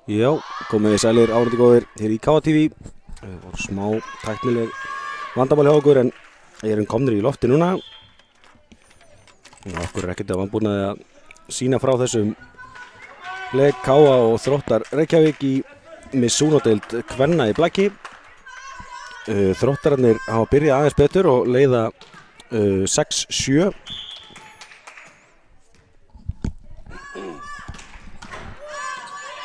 Já, komið þið sælir áhorfendur góðir hér í KTV. Það voru smá tæknileg vandamál hjá okkur en erum komnir í lofti núna. Okkur ekkert að vanbúnaði að sína frá þessum leik KA og Þróttar Reykjavík í Missúnodeild kvenna í blaki. Þróttararnir hafa byrjað aðeins betur og leiða 6-7.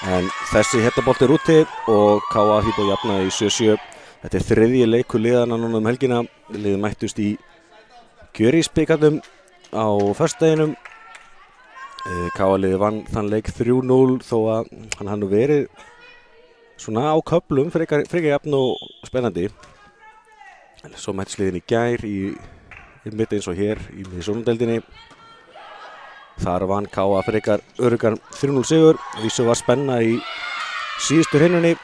En þessi bolti úti og KA því búið jafna í 7-7. Þetta er þriðji leikur liðana núna helgina. Liðið mættust í Kjörísbikarnum á föstudeginum. KA liðið vann þann leik 3-0 þó að hann hafði verið svona á köflum frekar jafn og spennandi. Svo mættist liðin í gær í mitt eins og hér í Missúnodeildinni. Þar vann KA frekar öruggan 3-0 sigur. Vísu var spenna í síðustu hrinnunni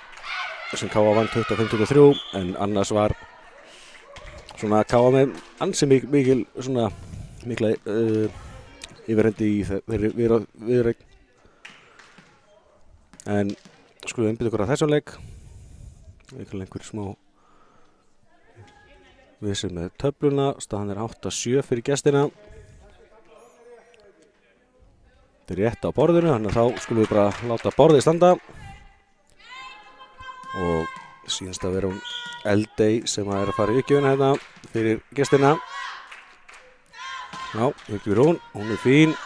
sem KA vann 25-23 en annars var svona KA með ansi mikla yfirrendi í þeirri viðureign. En skulum einbeita okkur að þessum leik. Einhver smá vissi með töfluna. Staðan er 8-7 fyrir gestina. Þetta er rétt á borðinu, þannig að þá skulum við bara láta borðið standa. Og síðanst að vera hún Eldey sem er að fara í uppgjöfuna hérna fyrir gestina. Já, uppgjöfur hún er fín.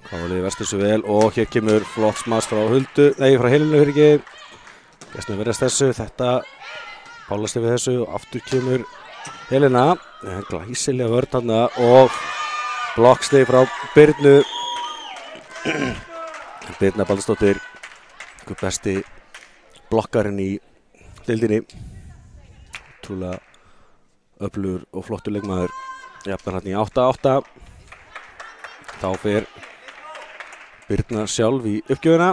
Káliði vestur svo vel og hér kemur flott smass frá frá Helenu fyrir ekki. Gestina verðast þessu, þetta pálast við þessu og aftur kemur Helena. Glæsilega vörn þarna og blokkstig frá Birnu. Birna Baldursdóttir, einhver besti blokkarinn í deildinni. Trúlega öflugur og flottur leikmaður. Jafnar hann í 8-8. Þá fer Birna sjálf í uppgjöfuna.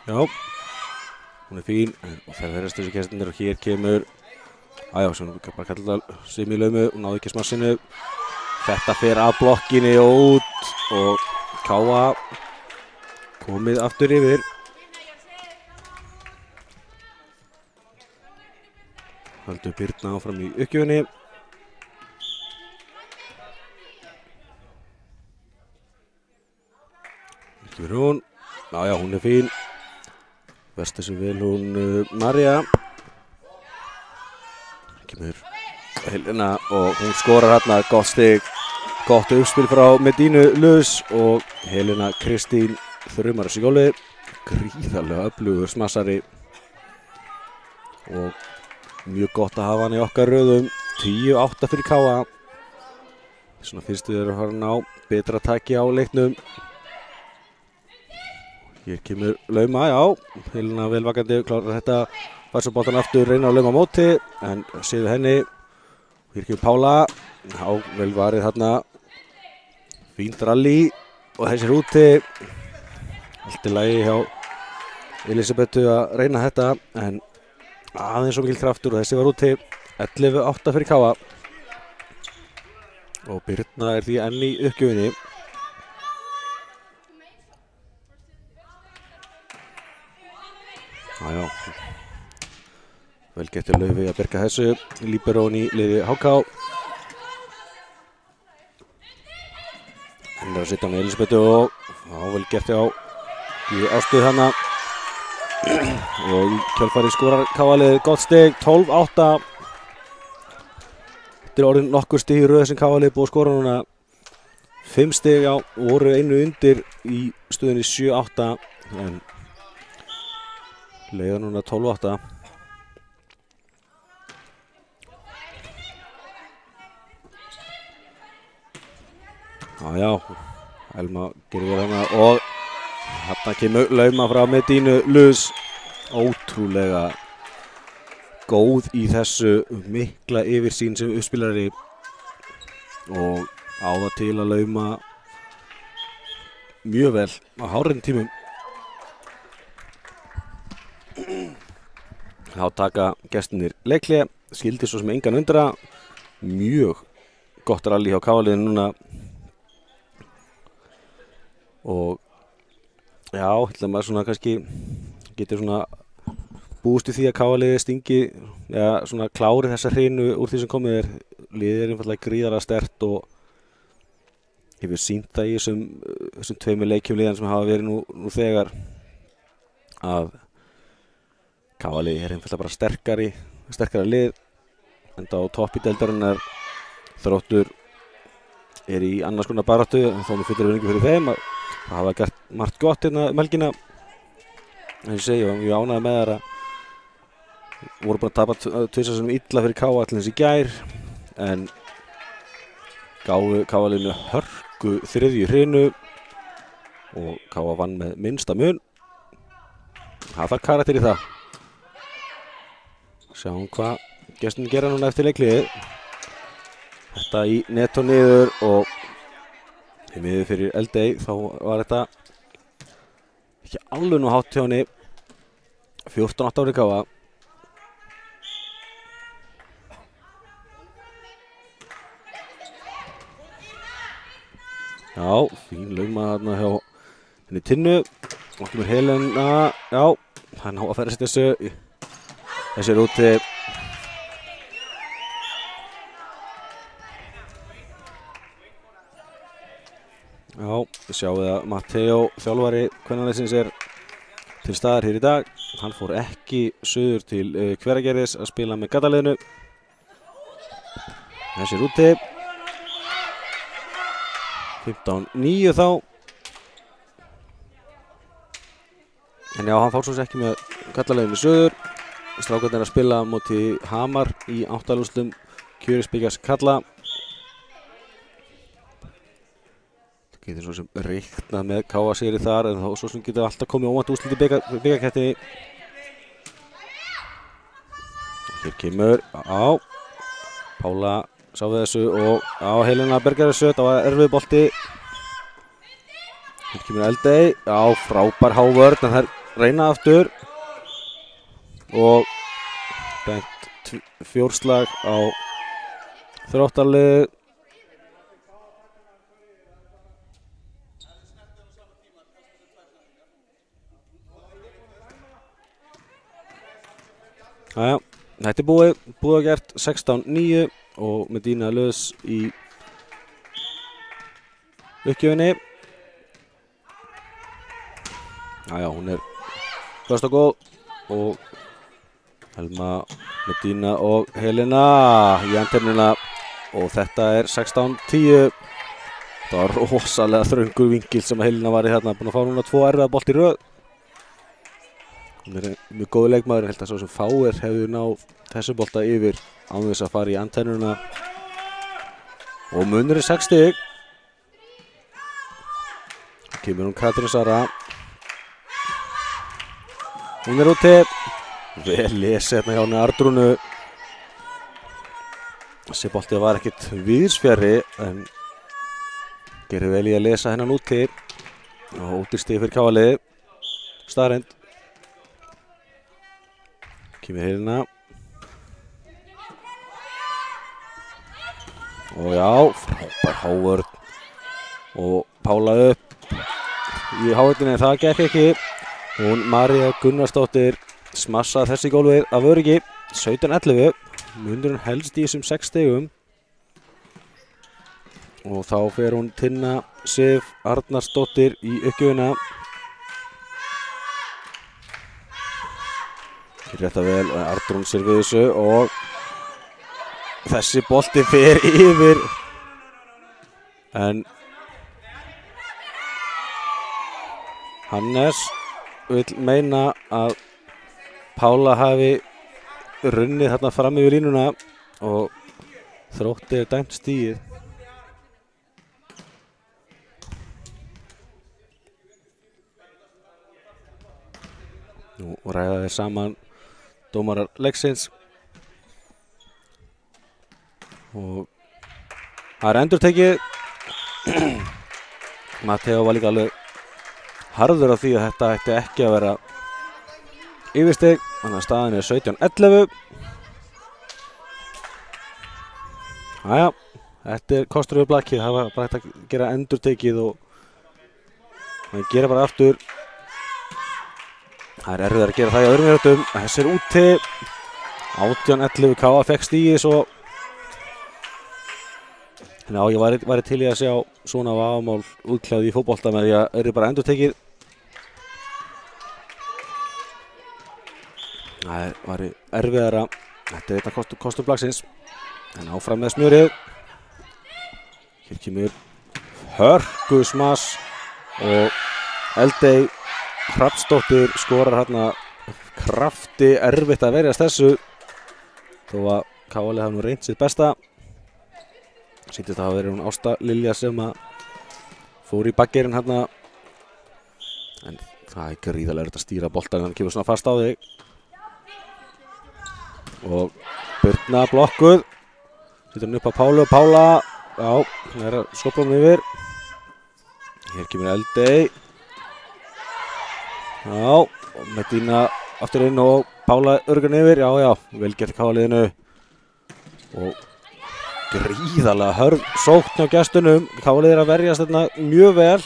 Já, hún er fín og það verðast þessu gestinir og hér kemur sem bara kallar það Simi Laumu og náðu ekki smassinu. Þetta fer af blokkinni og út og KA komið aftur yfir. Haldur Birna áfram í uppgjöfunni. Ekki verið hún. Hún er fín. Verst þessu vel hún Marja. Kemur Helena og hún skorar hérna gott stig, gott uppspil frá Medínu Luz og Helena Kristín þrumar þessu góli. Gríðarlega öflugur smassari og mjög gott að hafa hann í okkar röðum. 10-8 fyrir KA. Svona fyrst við erum að ná betra taki á leiknum. Hér kemur Lauma, Helena velvakandi, klárar þetta. Fær svo boltan aftur, reyna að Lauma á móti, en séðu henni. Hér kemur Pála, vel varið þarna. Fínt rally og þessir úti. Allt í lagi hjá Elisabethu að reyna þetta, en aðeins svo mikil kraftur og þessi var úti. 11-8 fyrir KA. Og Birna er því enn í uppgjöfinni. Vel getur Laufi að berga þessu. Líberón í liði HK. Henni að sitja hann Elisabethu og vel gert hjá í ástuð hana. Og í kjölfari skorar KA-liðið gott stig, 12-8. Þetta er orðin nokkur stig í röð sem KA-liðið búið að skora núna. 5 stig voru einu undir í stöðunni 7-8 en leiða núna 12-8. Elma gerir vel hana og þarna kemur Lauma frá Medínu Luz. Ótrúlega góð í þessu mikla yfirsýn sem uppspilari og á það til að Lauma mjög vel á hárinn tímum. Þá taka gestinir leikhlé, skildi svo sem engan undra. Mjög gott rally hjá Káaliðinu núna og já, ætla maður svona kannski getur svona búist í því að Káaliði stingi svona klári þessa hrinu úr því sem komið liðið einfaldlega gríðarlega sterkt og hefur sýnt það í þessum tveimur leikjum liðan sem hafa verið nú þegar að Káaliði einfaldlega bara sterkara lið enda á toppi deildarinnar. Þróttur í annars konar baráttu þó með fullir vinningu fyrir þeim að það hafa gert margt gott hérna helgina en ég segi og ég ánægði með þær að voru bara að tapa tvisvar sinnum illa fyrir Káa allir eins í gær en gáfu Káaliðinu hörku þriðju hrinu og Káa vann með minnsta mun. Það þarf karakter í það. Sjáum hvað gestin gera núna eftir leikliðið. Þetta í net og niður og í miður fyrir Eldey þá var þetta ekki alveg nú hátt hjá henni. 14-8 ári Káa. Já, fín lauma þarna hjá henni Tinnu. Og kemur Helena, já, hann á að færa sér þessu er úti. Já, við sjáum að Matteo, þjálfari kvennaliðsins til staðar hér í dag. Hann fór ekki suður til Hveragerðis að spila með Gataliðinu. Þessi er úti. 15-9 þá. En já, hann fór svo ekki með Gataliðinu suður. Strákarnir að spila móti Hamar í 8. úrslitum Kjörisbyggjars karla. Getur svo sem reiknað með Káa sigri þar en þá svo sem getur alltaf komið óvænt úrslit í bikarkeppninni. Hér kemur Pála sá við þessu og Helena bergar þessu, þetta var erfið bolti. Hér kemur Eldey, frábær hávörn en þær reyna aftur og bent fjórslag á Þróttarlið. Jæja, þetta er búið að gert 16-9 og Medina Löðs í uppgjöfinni. Jæja, hún er först og góð og Helma, Medina og Helena í antennina og þetta er 16-10. Það var rosalega þröngur vinkil sem Helena var í þarna, búin að fá núna 2 erfiða bolt í röð. Hún er mjög góður leikmaður, ég held að svo sem fáir hefur náð þessu bolta yfir án þess að fara í antennuna. Og munur 6 stig. Kemur hún Katrín Sara. Hún er úti. Vel lesið hérna hjá henni Arnrúnu. Þessi bolti var ekkert víðsfjarri en gerir vel í að lesa hennan úti. Og úti stig fyrir Káaliði. Staðreynd. Kemur Helena. Og já, frábær hávörn. Og Pála upp í hávörninni, það gekk ekki. Hún María Gunnarsdóttir smassaði þessi gólfið af öryggi. 17-11. Munurinn helst í þessum 6 stigum. Og þá fer hún Tinna Sif Arnarsdóttir í uppgjöfina. Rétt að vel, Arnrún sér við þessu og þessi bolti fer yfir en Hannes vill meina að Pála hafi runnið þarna fram yfir línuna og Þrótti er dæmt stigið. Nú ræða þeir saman dómarar leiksins og það er endurtekið. Matteo var líka alveg harður á því að þetta ætti ekki að vera yfirstig, þannig að staðan er 17-11. Jæja, Þetta kostur við blakkið, það var bara hægt að gera endurtekið og það gera bara aftur. Það erfið að gera það í öðrum mínútum. Þessi úti. 18-11 K.A. fekk stigið svo. Já, ég væri til í að sjá svona vafamál útkláð í fótbolta með því að bara endurtekið. Það var erfiðara. Þetta einn af kostum blaksins. En áfram með smjörið. Hér kemur hörkusmass og Eldey Hrafnsdóttir skorar hérna krafti, erfitt að verjast þessu þó að K.A. hafa nú reynt sitt besta. Sýndist að hafa verið hún Ásta Lilja sem að fór í bakgerinn hérna, en það er gríðarlega erfitt að stýra boltan en hann kemur svona fast á þig og Birna blokkuð, setur hann upp á Pálu. Pála, já, hann er að skopla hann yfir. Hér kemur Eldey. Já, Medina aftur inn og Pála örgun yfir. Já, já, vel gert K.A.-liðinu og gríðarlega hörð sókn á gestunum. K.A.-lið er að verjast þarna mjög vel.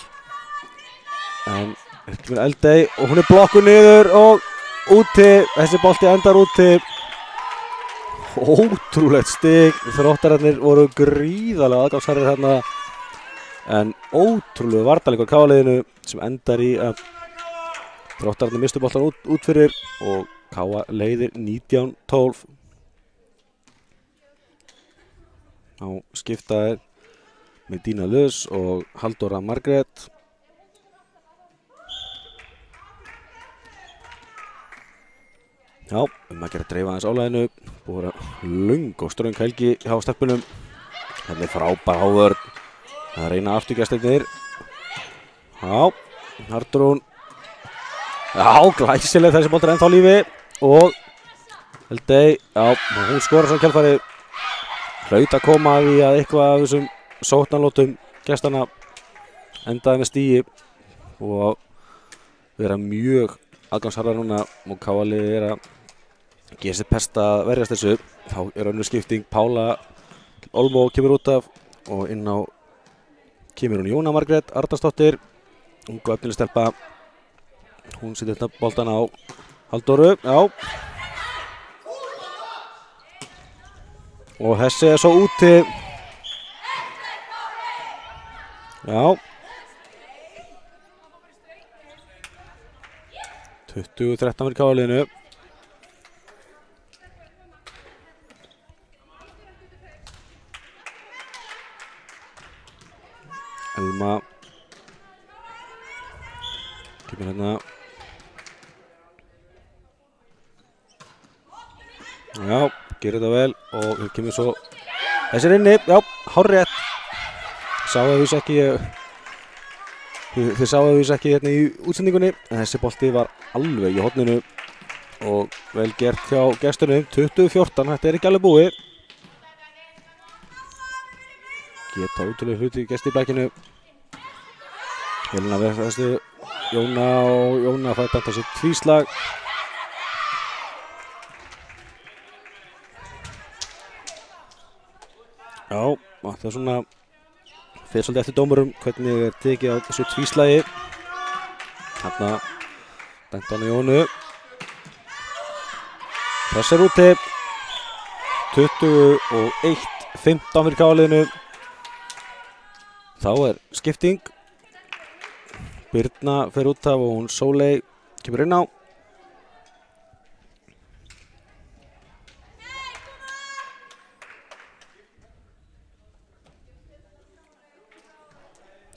En hér kemur Eldey og hún er blokkuð niður og úti. Þessi bolti endar úti. Ótrúlegt stig. Þróttararnir voru gríðarlega aðgámsharðir hérna. En ótrúlega varnarleikur K.A.-liðinu sem endar í að Þróttararnir mistu boltan út fyrir og K.A. leiðir 19-12. Á skiptaðir Medina Luz og Halldóra Margrét. Já, að gera dreifa aðeins álæðinu. Búið að vera löng og ströng helgi hjá stelpunum. Þetta er frábær hávörn. Það reyna afturgestirnir. Já, Hartrún. Já, glæsileg þessi boltar ennþá lífi. Og Eldey, já, hún skorar svo kjálfarið. Hlaut að koma að því að eitthvað af þessum sóknarlótum gestana endaði með stigi og vera mjög aðgangsharðar núna og K.A.-liðið er að gera sér best að verjast þessu. Þá er önnur skipting. Pála Olmo kemur út af og inn á kemur hún Jóna Margrét Arnarsdóttir, ungu efnileg stelpa. Hún setur þetta boltan á Halldóru, já. Og þessi er svo úti. Já. 20-13 fyrir K.A.-liðinu. Elma kemur hérna. Já, gerir þetta vel og hér kemur svo þessi er inni, já, hárrétt. Sáu að vísu ekki þið sáu að vísu ekki hérna í útsendingunni en þessi bolti var alveg í horninu og vel gert hjá gestunum. 20-14, þetta er ekki alveg búið. Geta útrúlega hluti gesti í blækinu. Helena verður þessu Jóna og Jóna fær bent á sér tvíslag. Já, það er svona fyrir svolítið eftir dómurum hvernig er tekið á þessu tvíslagi. Þarna dæmt hann í Jónu. Þess er úti. 21-15 fyrir K.A.-liðinu. Þá er skipting. Birna fer út af og hún Sóley kemur inn á.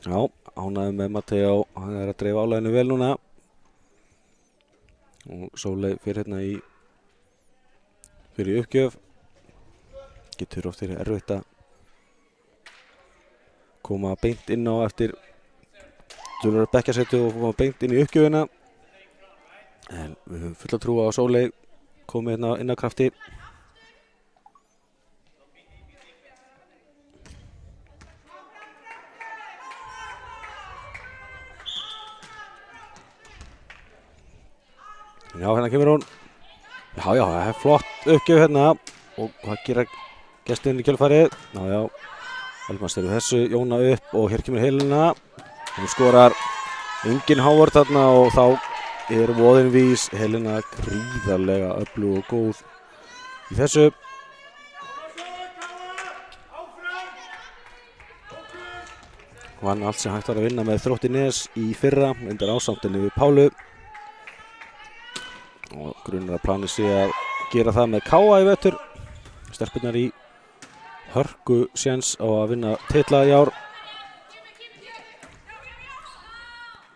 Já, ánægður með Matteo, hann er að dreifa álæginu vel núna. Og Sóley fyrir hérna fyrir uppgjöf. Getur oft verið erfitt að koma beint inn á eftir dulur bekkjarsetu og koma beint inn í uppgjöfina. En við höfum fulla trú á Sóley komið hérna inn á krafti. Já, hérna kemur hún. Já, það er flott uppgjöf hérna og hvað gera gestirinn í kjölfarið? Já, Hallmanns eru þessu, Jóna upp og hér kemur Helena. Hún skorar engin Hávard þarna og þá er voðin vís. Helena gríðarlega öflug og góð í þessu. Vann allt sem hægt var að vinna með Þrótti Nes í fyrra undir ásamtinni við Pálu. Og grunar að planið sé að gera það með KA í vetur. Stelpurnar í hörku séns á að vinna titla í ár.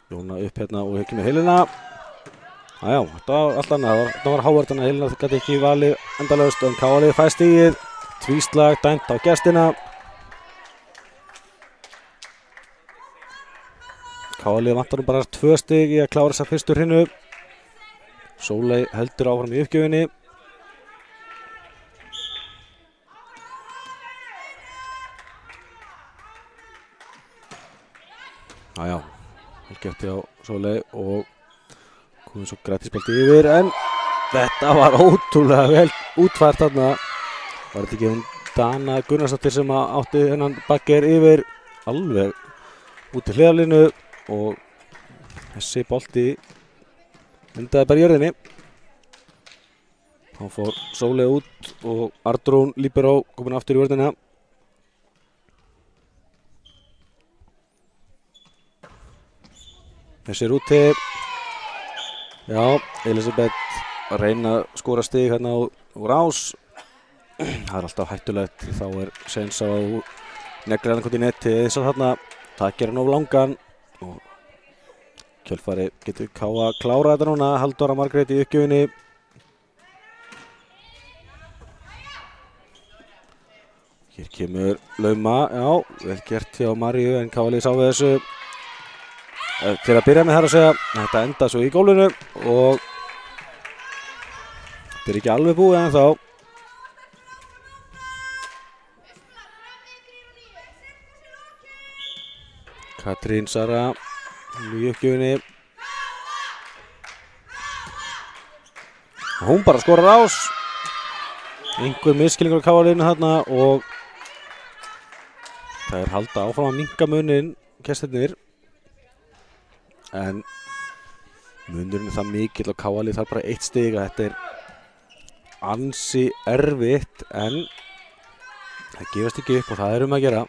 Jóna upp hérna og ekki með Helena. Jájá, þetta var allt annað. Þetta var Hávard, þannig að Helena gæti ekki valið endalaust en KA fær stigið. Tvíslag dæmt á gestina. KA vantar nú bara 2 stig í að klára þessa fyrstu hrinu. Sóley heldur áfram í uppgjöfinni. Jájá, helgefti á Sóley og komið svo grætispelti yfir en þetta var ótrúlega vel útfært þarna. Var þetta ekki hún Dana Gunnarsdóttir sem átti þennan bakker yfir alveg út til hliðarlínu og þessi bolti endaði bara í jörðinni. Þá fór Sóley út og Arnrún Líberó komin aftur í vörðina. Þessi er úti. Já, Elisabeth að reyna að skora stig hérna úr ás. Það er alltaf hættulegt, þá er séns á neglir annað hvort í netti eins og þarna. Það gerir nóg langan og kjölfari getur KA klára þetta núna. Halldóra Margrét í uppgjöfinni. Hér kemur lauma, já, vel gert hjá Maríu en KA sá við þessu. Til að byrja með þar að segja, þetta enda svo í gólfinu og þetta er ekki alveg búið en þá. Katrín Sara í uppgjöfinni. Hún bara skorar ás. Einhver misskilningur á KA-liðinu þarna og það er halda áfram að minnka munin gestirnir. En munurinn er það mikill og KA-lið þarf bara 1 stig. Þetta er ansi erfitt en það gefast ekki upp og það er að gera.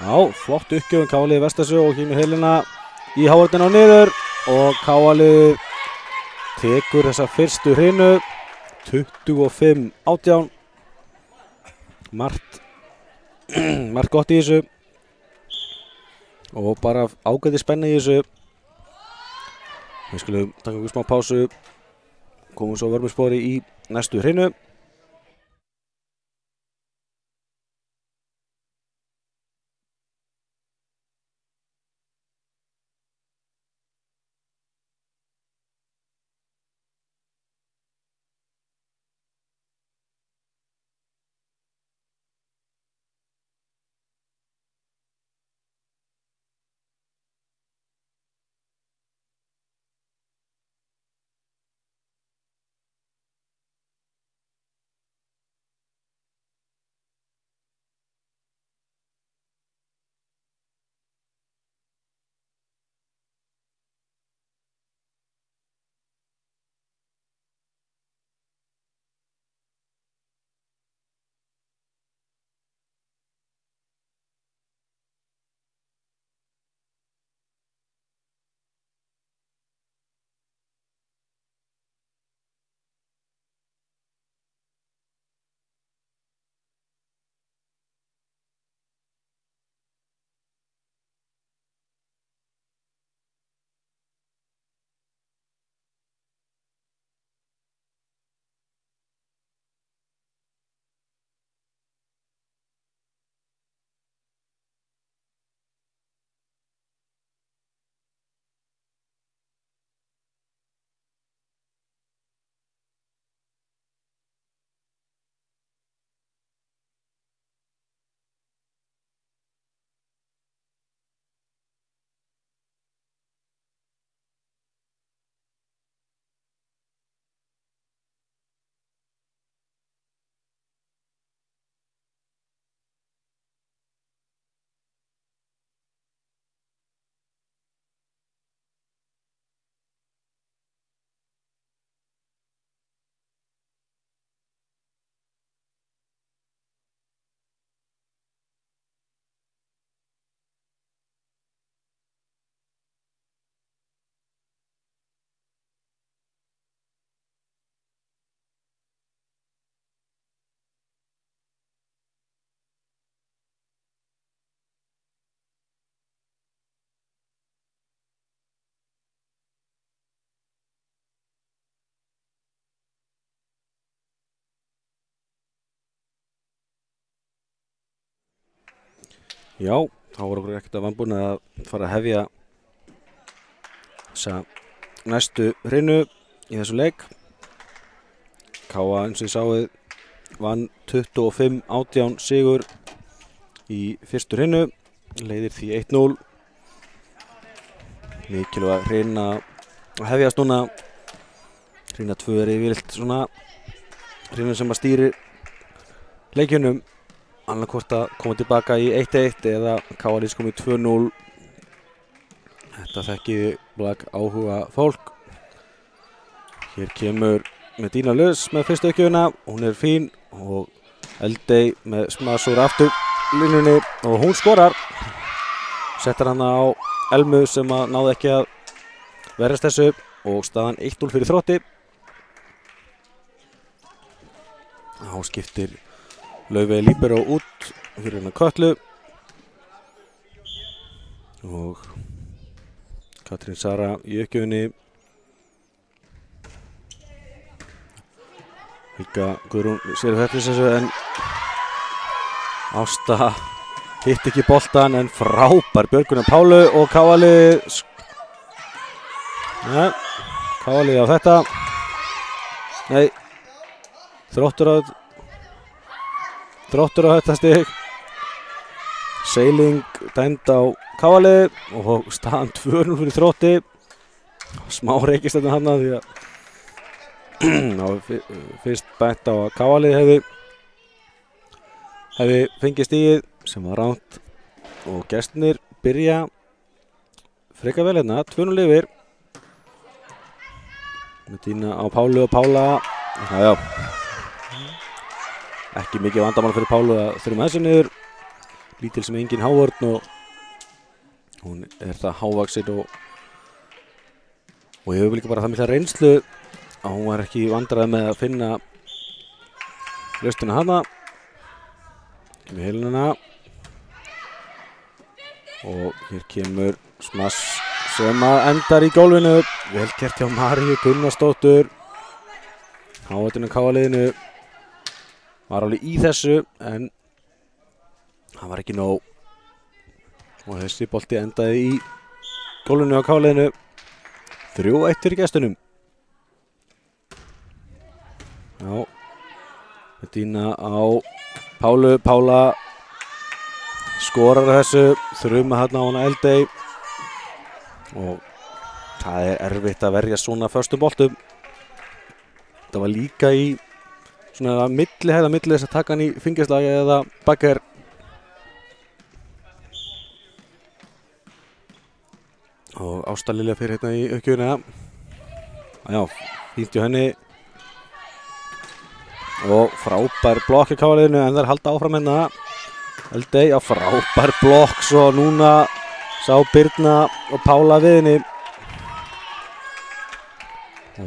Já, flott uppgjöfun KA-lið Vestasjó og kemur Helena í Hávardina og niður og KA-lið tekur þessa fyrstu hrinu 25-18. Margt gott í þessu og bara ágæti spenna í þessu. Við skulum taka okkur smá pásu, komum svo vörmuspori í næstu hrinu. Já, þá voru okkur ekkert að vanbúin að fara að hefja þessa næstu hreinu í þessu leik. Káa eins og ég sáið vann 25-18 sigur í fyrstu hreinu, leiðir því 1-0. Mikilvæg hreina að hefjast núna. Hreina 2 yfirleitt svona hreinu sem að stýri leikjunum. Annarkvort að koma tilbaka í 1-1 eða Káa lýs komið 2-0. Þetta þekki blag áhuga fólk. Hér kemur Medina Luz með fyrstu uppgjöfuna. Hún er fín og Eldey með smass úr aftur línunni og hún skorar. Settar hana á Elmu sem að náði ekki að verjast þessu og staðan 1-0 fyrir Þrótti. Þá skiptir Laufey líbero út fyrir hennar Kötlu og Katrín Sara í uppgjöfinni. Helga Guðrún sér þetta þessu en Ásta hitt ekki boltan en frábær björgun af Pálu og Káalið á þetta. Nei, Þróttur á þetta stig. Seiling dæmd á Káalið og staðan 2-0 fyrir Þrótti. Smá reykist þetta hana því að fyrst bætt á að Káalið hefði fengið stigið sem var rangt og gestirnir byrja frekar vel hérna, 2-0 yfir. Medina á Pálu og Pála, já. Ekki mikið vandamál fyrir Pálu að þurfa með þessu niður. Lítil sem engin hávörn og hún er það hávaksin og hefur líka bara það mikla reynslu að hún var ekki vandræð með að finna lausnina hana. Kemur heilunina og hér kemur smass sem að endar í gólfinu. Vel gert hjá Maríu Gunnarsdóttur. Hávörninu Káaliðinu var alveg í þessu en það var ekki nóg og þessi bolti endaði í gólfinu á Káaliðinu. 3-1 fyrir gestunum. Já, Medina á Pálu, Pála skorar þessu, þruma hérna á hana Eldey og það er erfitt að verja svona föstum boltum. Það var líka í svona milli þess að taka hann í fingerslagi eða bakker. Og Ásta Lilja fyrir hérna í uppgjöfuna. Já, fínt hjá henni. Og frábær blokk í Káaliðinu en það er halda áfram hérna. Eldey á frábær blokk svo núna sá Birna og Pála við henni.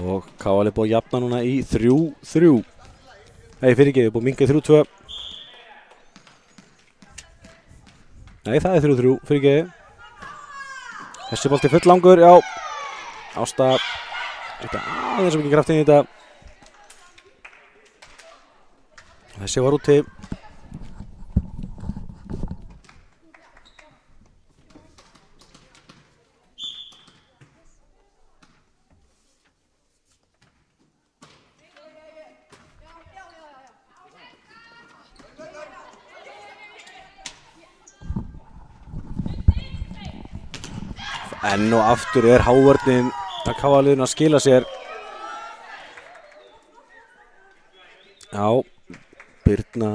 Og Káalið búið að jafna núna í 3-3. Nei, fyrirgeðu, búið að minnka í 3-2. Nei, það er 3-3, fyrirgeðu. Þessi bolti full langur, já. Ásta, aðeins mikið kraft inn í þetta. Þessi var úti. Enn og aftur er hávörnin að Káaliðinu að skila sér. Já, Birna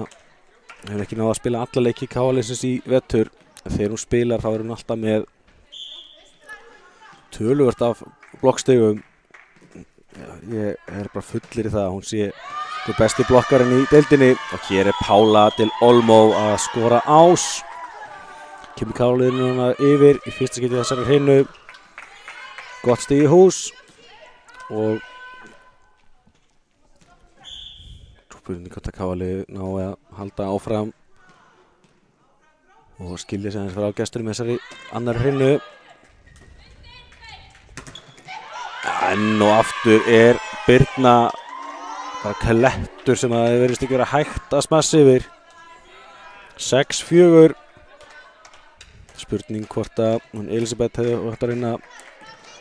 hefur ekki náð að spila alla leiki Káaliðsins í vetur. Þegar hún spilar þá er hún alltaf með töluvert af blokkstigum. Ég er bara fullir í það að hún sé besti blokkarinn í deildinni. Og hér er Pála til Olmó að skora ás. Kemur Káaliðinu núna yfir í fyrsta skipti þessari hreinu. Gott stig í hús og spurning hvort að Káalið ná að halda áfram og skilja sig aðeins frá gestunum þessari annarri hreinu. Enn og aftur er Birna bara klettur sem að það verðist ekki vera hægt að smassa yfir. 6-4. Spurning hvort að hún Elisabeth hefði hægt að reyna að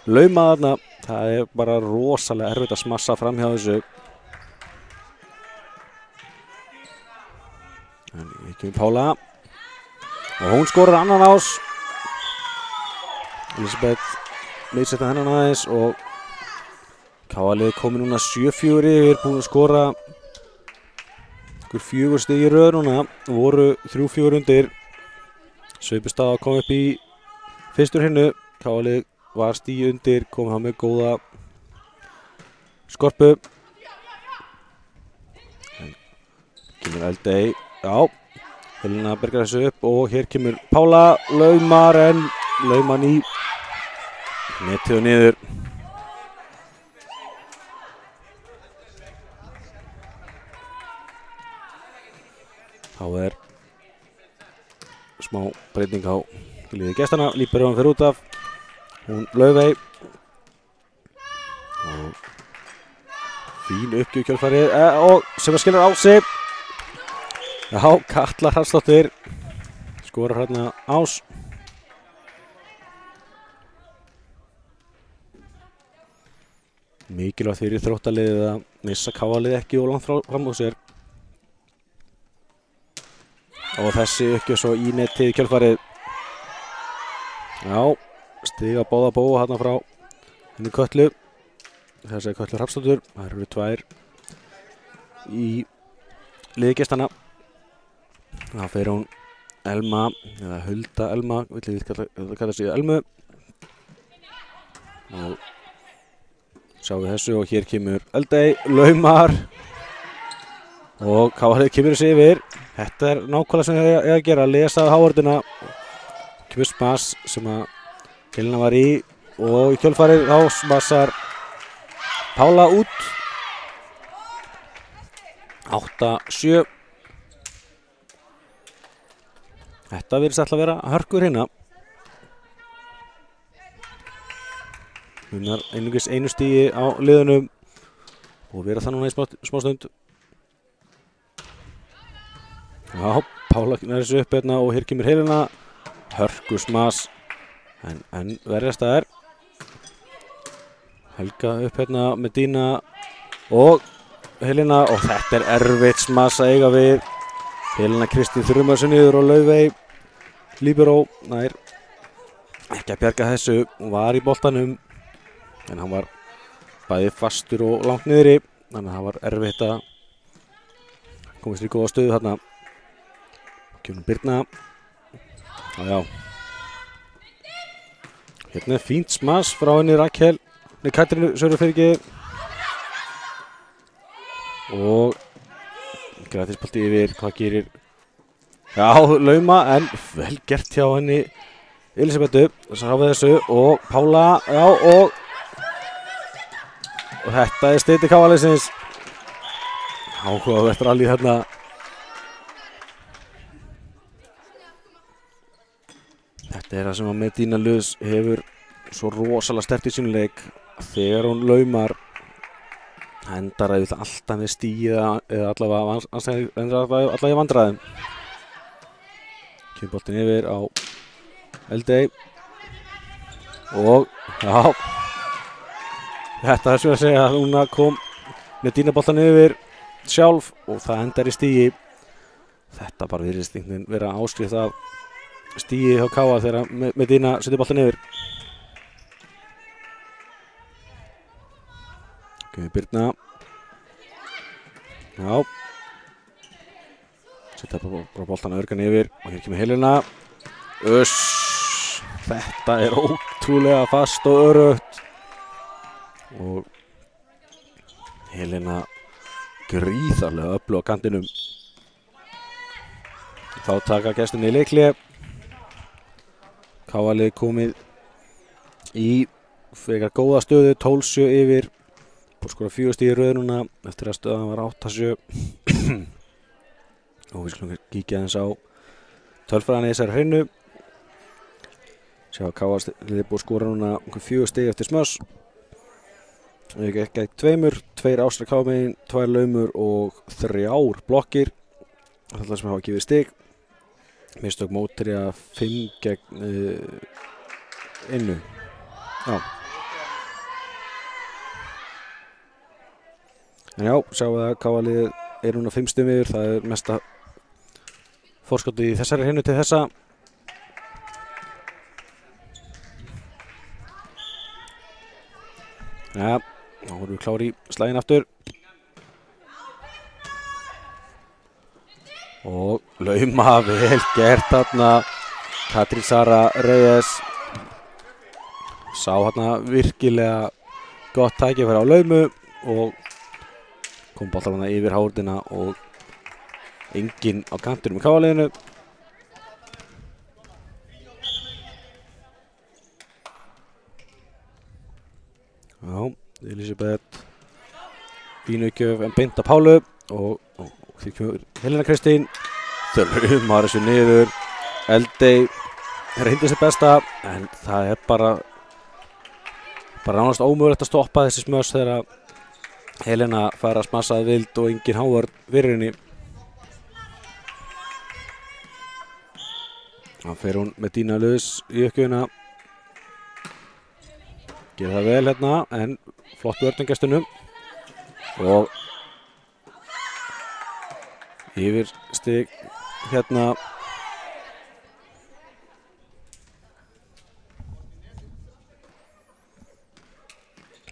lauma þarna. Það er bara rosalega erfitt að smassa fram hjá þessu. En ekki Pála. Og hún skorar annan ás. Elisabeth meðsetta hennan aðeins og KA-lið komið núna 7-4 yfir, búin að skora ykkur 4 stig í röð núna, voru 3-4 undir. Sveipustad að koma upp í fyrstur hinnu, KA-lið var stigi undir, kom hann með góða skorpu. Kemur Eldey, já, Helena bergar þessu upp og hér kemur Pála, laumar en lauman í netið og niður. Þá er smá breyting á liði gestana, Líberón fer út af, hún Laufey og fín uppgjöf kjölfarið og sem að skilur á sig. Já, Katla Hrafnsdóttir skorar hérna ás. Mikilvægt fyrir Þróttaliðið að missa KA-liðið ekki og langt fram úr sér. Og þessi uppgjöf svo í netið kjölfarið. Já, stiga báða bóa hérna frá henni Kötlu. Þessi er Kötlu Hrafnsdóttur. Það eru 2 í liði gestana. Það fer hún Elma, eða Hulda Elma, vill ég kalla sig Elmu. Og sjáum við þessu og hér kemur Eldey, laumar. Og KA-lið kemur þessi yfir. Þetta er nákvæmlega sem ég er að gera, að lesa hávörðina. Kemur smass sem að Helena var í og í kjölfarið þá smassar Pála út. 8-7. Þetta virðist alltaf að vera hörkur hérna. Munar einungis einu stigi á liðunum og vera það núna í smá stund. Já, Pála nær þessu upp hérna og hér kemur Helena. Hörku smass en verjast það er. Helga upp hérna með Dína og Helena og þetta er erfitt smass að eiga við. Helena Kristín þrjumar sig niður og Laufey Líberó nær ekki að bjarga þessu. Hún var í boltanum en hann var bæði fastur og langt niðri, þannig að það var erfitt að komast í góða stöðu þarna. Kemur Birna. Já. Hérna er fínt smass frá henni Rakel. Nei, Katrínu Söru fyrir ekki. Og grætisbalti yfir, hvað gerir? Já, lauma en vel gert hjá henni Elisabethu. Sá við þessu og Pála, já og þetta er steytti KA-liðsins. Áhugavert rally hérna. Þetta er það sem að Medina Luz hefur svo rosalega sterkt í sínum leik. Þegar hún laumar endar alltaf með stíð eða allavega í vandræðum. Kemur boltinn yfir á Eldey og já, þetta er svo að segja að núna kom Medina boltan yfir sjálf og það endar í stígi. Þetta bara virðist vera áskrift af stígi hjá KA þegar Medina setur boltan yfir. Kemur Birna. Já. Setja bara boltan örgan yfir og hér kemur Helena. Þetta er ótrúlega fast og örugt. Og Helena gríðarlega öflug á kantinum. Þá taka gestinni í leikhlé. KA-lið komið í frekar góða stöðu, 12-7 yfir. Búið skora 4 stig í röð núna eftir að stöðan var 8-7. Og við skulum kíkja aðeins á tölfræðina í þessari hreinu. Sjá að KA-liðið búið skora núna 4 stig eftir smöss. Við ekki 2 ástra KA-megin, 2 laumur og 3 blokkir. Það sem hafa gefið stig. Mistök Mótherja 5 gegn Innu. Já. En já, sjáum við að KA-liðið núna 5 stigum yfir. Það mesta forskotið í þessari hreinu til þessa. Já, þá vorum við klári í slaginn aftur. Og lauma vel gert þarna. Katrín Sara Reyes sá þarna virkilega gott tækifæri á laumu og kom boltan þarna yfir hárðina og enginn á kantinum í KA-liðinu. Já, Elisabeth fínu uppgjöf en beint af Pálu og því kemur Helena Kristín. Þau laumar þessu niður. Eldey reyndi sitt besta en það bara nánast ómögulegt að stoppa þessi smöss þegar Helena fær að smassa vild og engin hávar fyrir henni. Þá fer hún með Dína Lewis í uppgjöfina. Gerir það vel hérna en flott vörn gestunum og yfir stig hérna.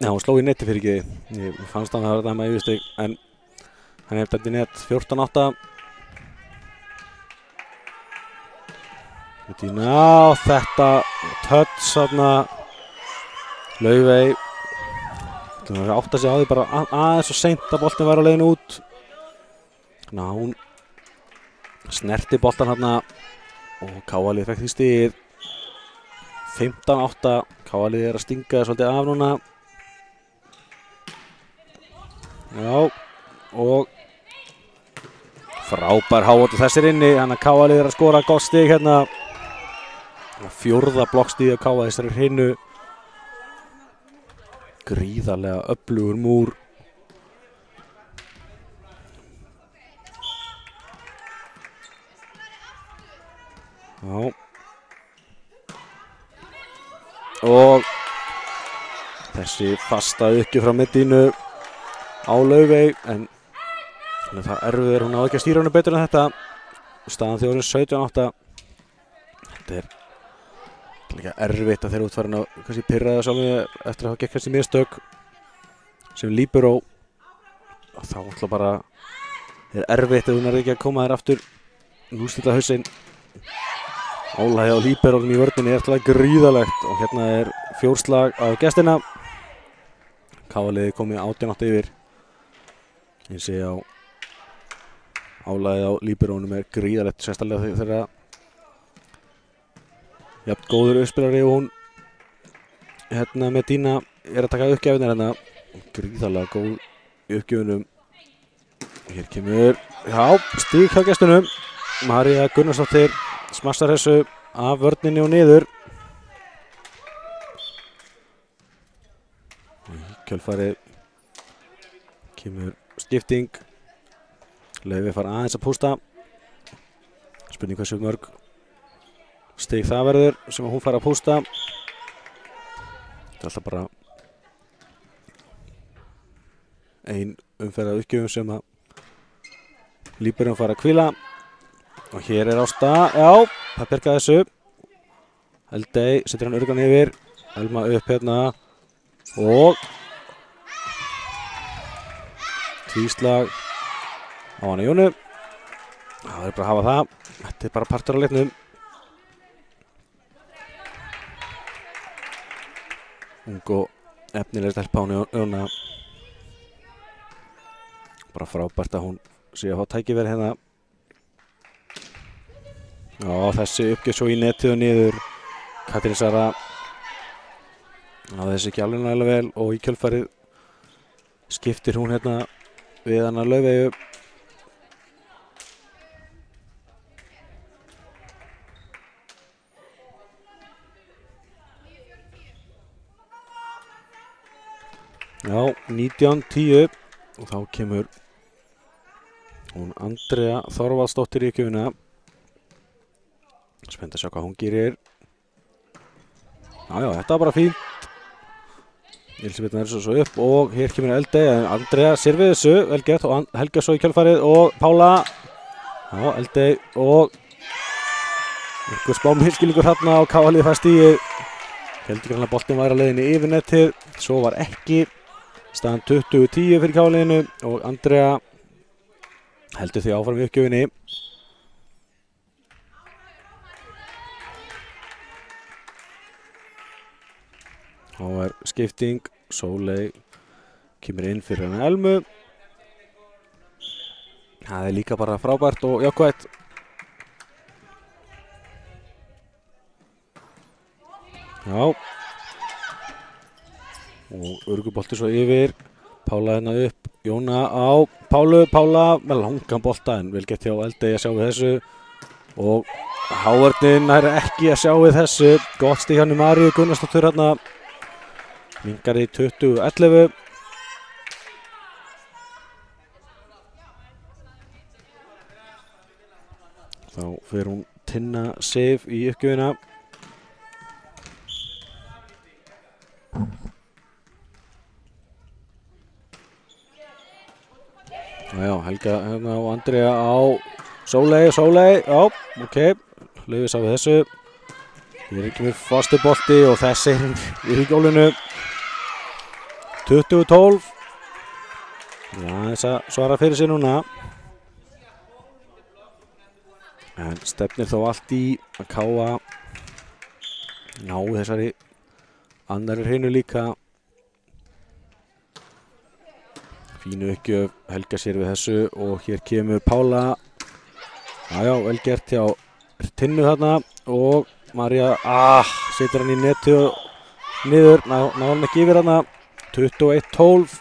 Já, hún sló í neti fyrir ekki. Ég fannst hann að það með yfir stig en hann hefði þetta í net 14-8. Dína og þetta touch þarna. Laufey átti sig á því bara aðeins og seint að boltin var á leiðinu út. Þannig að hún snerti boltan hérna og KA-liðið fekk því stigið. 15-8. KA-liðið að stinga svolítið af núna. Já, og frábær hávotu þessir inni, þannig að KA-liðið að skora gott stig hérna. 4. blokkstig af KA þessari hreinu. Gríðarlega öflugur múr. Já. Og þessi fasta uppgjöf frá middínu á Laufey en það erfiður, hún á ekki að stýra henni betur en þetta. Staðan þjóðurinn 17-8. Þetta líka erfitt að þeirra útfærin að kannski pirraða sjálfum eftir að hafa gekk kannski mistök sem líbero. Þá ætla bara erfitt ef hún ekki að koma þér aftur nústilla hausinn. Álægi á líberónum í vörninni alltaf gríðalegt og hérna 4 slag á gestina. KA-liðið komið 18-8 yfir. Ég sé á álægið á líberónum gríðalegt sérstaklega þegar jafn góður uppspilari og hún hérna með Dína að taka uppgjöfinir hérna. Gríðarlega góð í uppgjöfinum. Hér kemur, já, stík hjá gestunum. María Gunnarsdóttir smassar þessu af vörninni og niður. Í kjölfarið kemur skipting. Laufey fara aðeins að pústa. Spurning hversu mörg stig það verður sem hún fara að pústa. Þetta alltaf bara ein umferð af uppgjöfum sem að líberum fara að hvíla. Og hér Ásta, já, það bjargaði þessu. Eldey setur hann örgan yfir. Elma upp hérna og tvíslag á hana Jónu. Það bara að hafa það. Þetta bara partur af leiknum. Ung og efnileg stelpa á Jóna. Bara frábært að hún sé að fá tækifæri hérna. Já, þessi uppgjöf svo í netið og niður. Katrín Sara náði þessi ekki alveg nægilega vel og í kjölfarið skiptir hún hérna við hana Laufeyju. Já, 19-10 og þá kemur hún Andrea Þorvaldsdóttir í uppgjöfina. Spennt að sjá hvað hún gerir. Já, þetta var bara fínt. Elisabeth nær svo upp og hér kemur Eldey, en Andrea sér við þessu, vel gert, og Helga svo í kjölfarið og Pála. Já, Eldey og einhver smá misskilningur þarna og KA liðið fær stigið. Heldur kannan að boltinn væri á leiðinni yfir netið, svo var ekki. Staðan 20-10 fyrir KA liðinu og Andrea heldur því áfram í uppgjöfinni. Þá er skipting, Sóley kemur inn fyrir hana Elmu. Það er líka bara frábært og jákvætt. Já. Og örgubolti svo yfir. Pála hérna upp, Jóna á Pálu, Pála með langan bolta en vel gett hjá Eldey að sjá við þessu. Og Hávarnin er ekki að sjá við þessu. Gott stig hann í Maríu Gunnarsdóttur hérna. Mingar í 20-11. Þá fer hún Tinna Sif í uppgjöfina. Já, Helga hérna og Andrea á Sóley, já, ok. Laufey sá við þessu. Hér kemur fastur bolti og þessi í gólinu. 20-12. Já, þess að svara fyrir sig núna. En stefnir þó allt í að KA ná þessari annari hreinu líka. Fínu uppgjöf, Helga sér við þessu og hér kemur Pála. Já, vel gert hjá Tinnu þarna og María, setur hann í netu og niður, ná hann ekki yfir þarna. 21-12.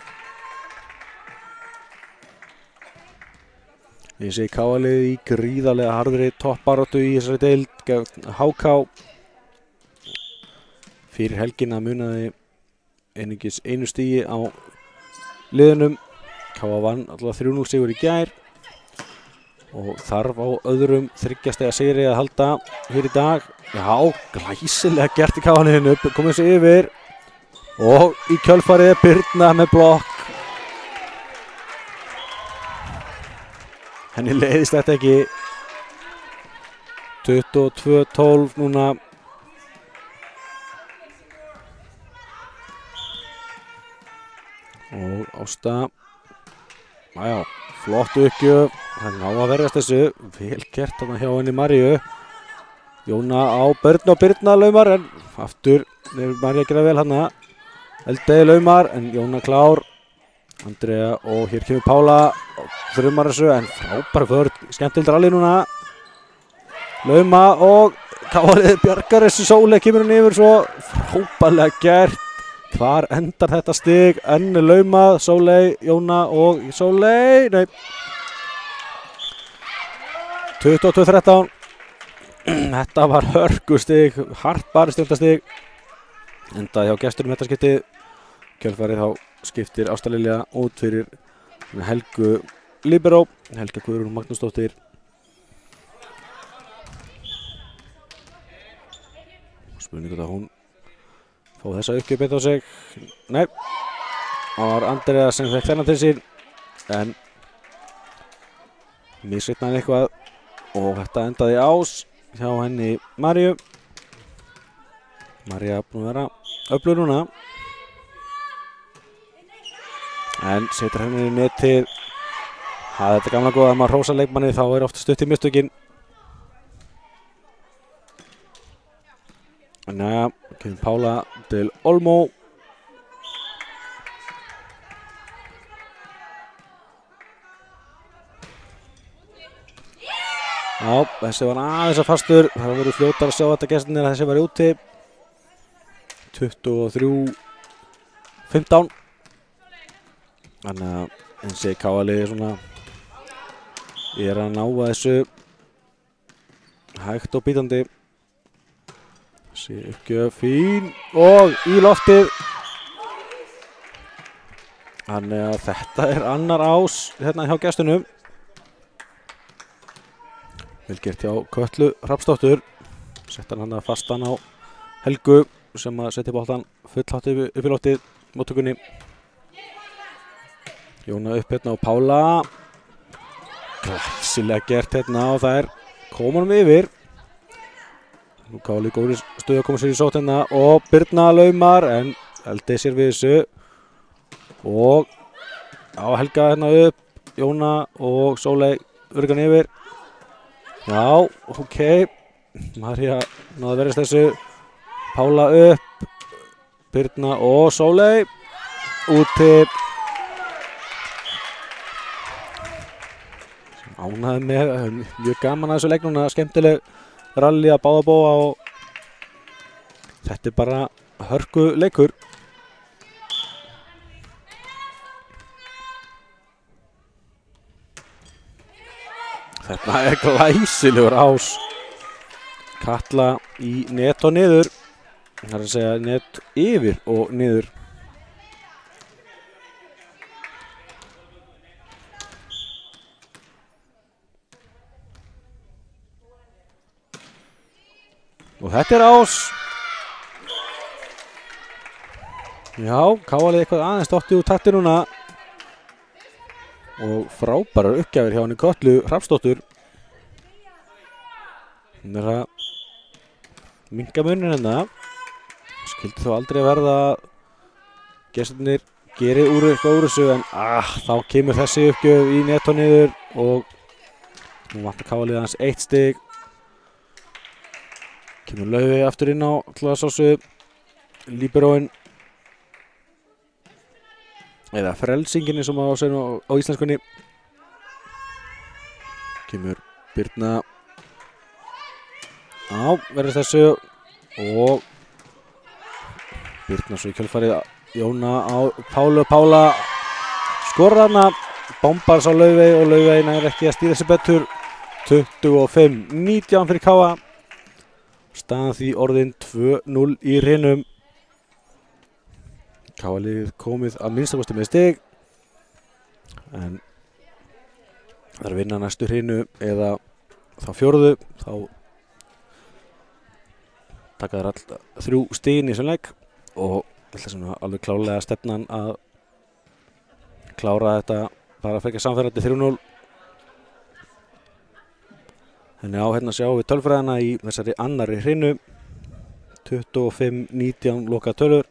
Ég segi KA-liðið í gríðarlega harðri toppbaráttu í þessari deild. HK fyrir helgina munaði einungis einu stigi á liðunum. KA vann alltaf 3-0 sigur í gær og þarf á öðrum 3 stiga sigri að halda hér í dag. Já, glæsilega gert í KA-liðinu, komið sér yfir. Og í kjölfarið Birna með blokk. Henni leiðist þetta ekki. 22-12 núna. Og Ásta. Já, flott uppgjöf. Það ná að verðast þessu. Vel gert þarna hjá henni Maríu. Jóna á Birna og Birna laumar en aftur er Maríu að gera vel hana. Eldey laumar en Jóna klár. Andrea og hér kemur Pála þrjumar þessu en frábær vörn, skemmtilegt rally núna. Lauma og KA-liðið bjargar þessu. Sóley kemur hún yfir svo frábærlega gert. Hvar endar þetta stig? Enn laumað, Sóley, Jóna og Sóley, nei. 22-13. Þetta var hörkustig, hart baristjóndastig. Endaði hjá gesturum þetta skiptið. Kjölfarið þá skiptir Ásta Lilja út fyrir Helgu Libero. Helga Guðrún Magnúsdóttir. Spurning hvort að hún fá þessa uppgjöf á sig. Nei. Það var Andrea sem fekk þennan til sín. En misreiknaði eitthvað. Og þetta endaði ás hjá henni Maríu. María búin að vera öflug núna. En setur henni í netið. Það er þetta gamla góða að maður hrósar leikmanni þá er ofta stutt í mistökin. Næja, kemur Pála til Olmo. Já, þessi var aðeins að fastur. Það verður fljótar að sjá þetta gestinir að þessi var úti. 23-15. Þannig að eins og KA-liðið svona er að ná að þessu hægt og bítandi. Þessi uppgjöf fín og í loftið. Þannig að þetta er annar ás hérna hjá gestunum. Vel gert hjá Kötlu Hrafnsdóttur. Sett hann fastan á Helgu sem að setja boltan fullhátt upp í loftið móttökunni. Jóna upp hérna á Pála. Glæsilega gert hérna og það komum yfir. Nú Káli góður stuð að koma sér í sót hérna og Birna laumar en Eldi sér við þessu. Og á Helga hérna upp, Jóna og Sóley örgan yfir. Já, ok. Marja náði að verðast þessu. Pála upp, Birna og Sóley úti. Ánægði með, mjög gaman að þessu leik núna, skemmtileg rally að báða bóa og þetta bara hörku leikur. Þetta glæsilegur ás. Katla í net og niður. Það að segja net yfir og niður. Og þetta ás. Já, Káalið eitthvað aðeins dottið úr takti núna. Og frábærar uppgjafir hjá henni Kötlu Hrafnsdóttur. Hún að minnka munin hérna. Skildi þó aldrei að verða gestirnir geri úr eitthvað úr þessu en þá kemur þessi uppgjöf í net og niður og nú vantar Káalið hans 1 stig. Kemur Laufey aftur inn á klassássu, líberóin eða frelsinginni sem á segja á íslenskunni. Kemur Birna á verðist þessu og Birna svo í kjölfarið Jóna á Pálu. Pála skorar hana, bombar sá Laufey og Laufey nær ekki að stýra sig betur. 25-19 fyrir Káa. Staðan því orðin 2-0 í hrinum. Káalið komið að minnstakosti með stig. En það er að vinna næstu hrinu eða þá fjórðu. Þá taka þær all 3 stigin í þessum leik. Og þetta alveg klárlega stefnan að klára þetta bara að fekja samferðandi 3-0. Þannig á hérna sjáum við tölfræðina í þessari annari hrinu. 25-19 loka tölur.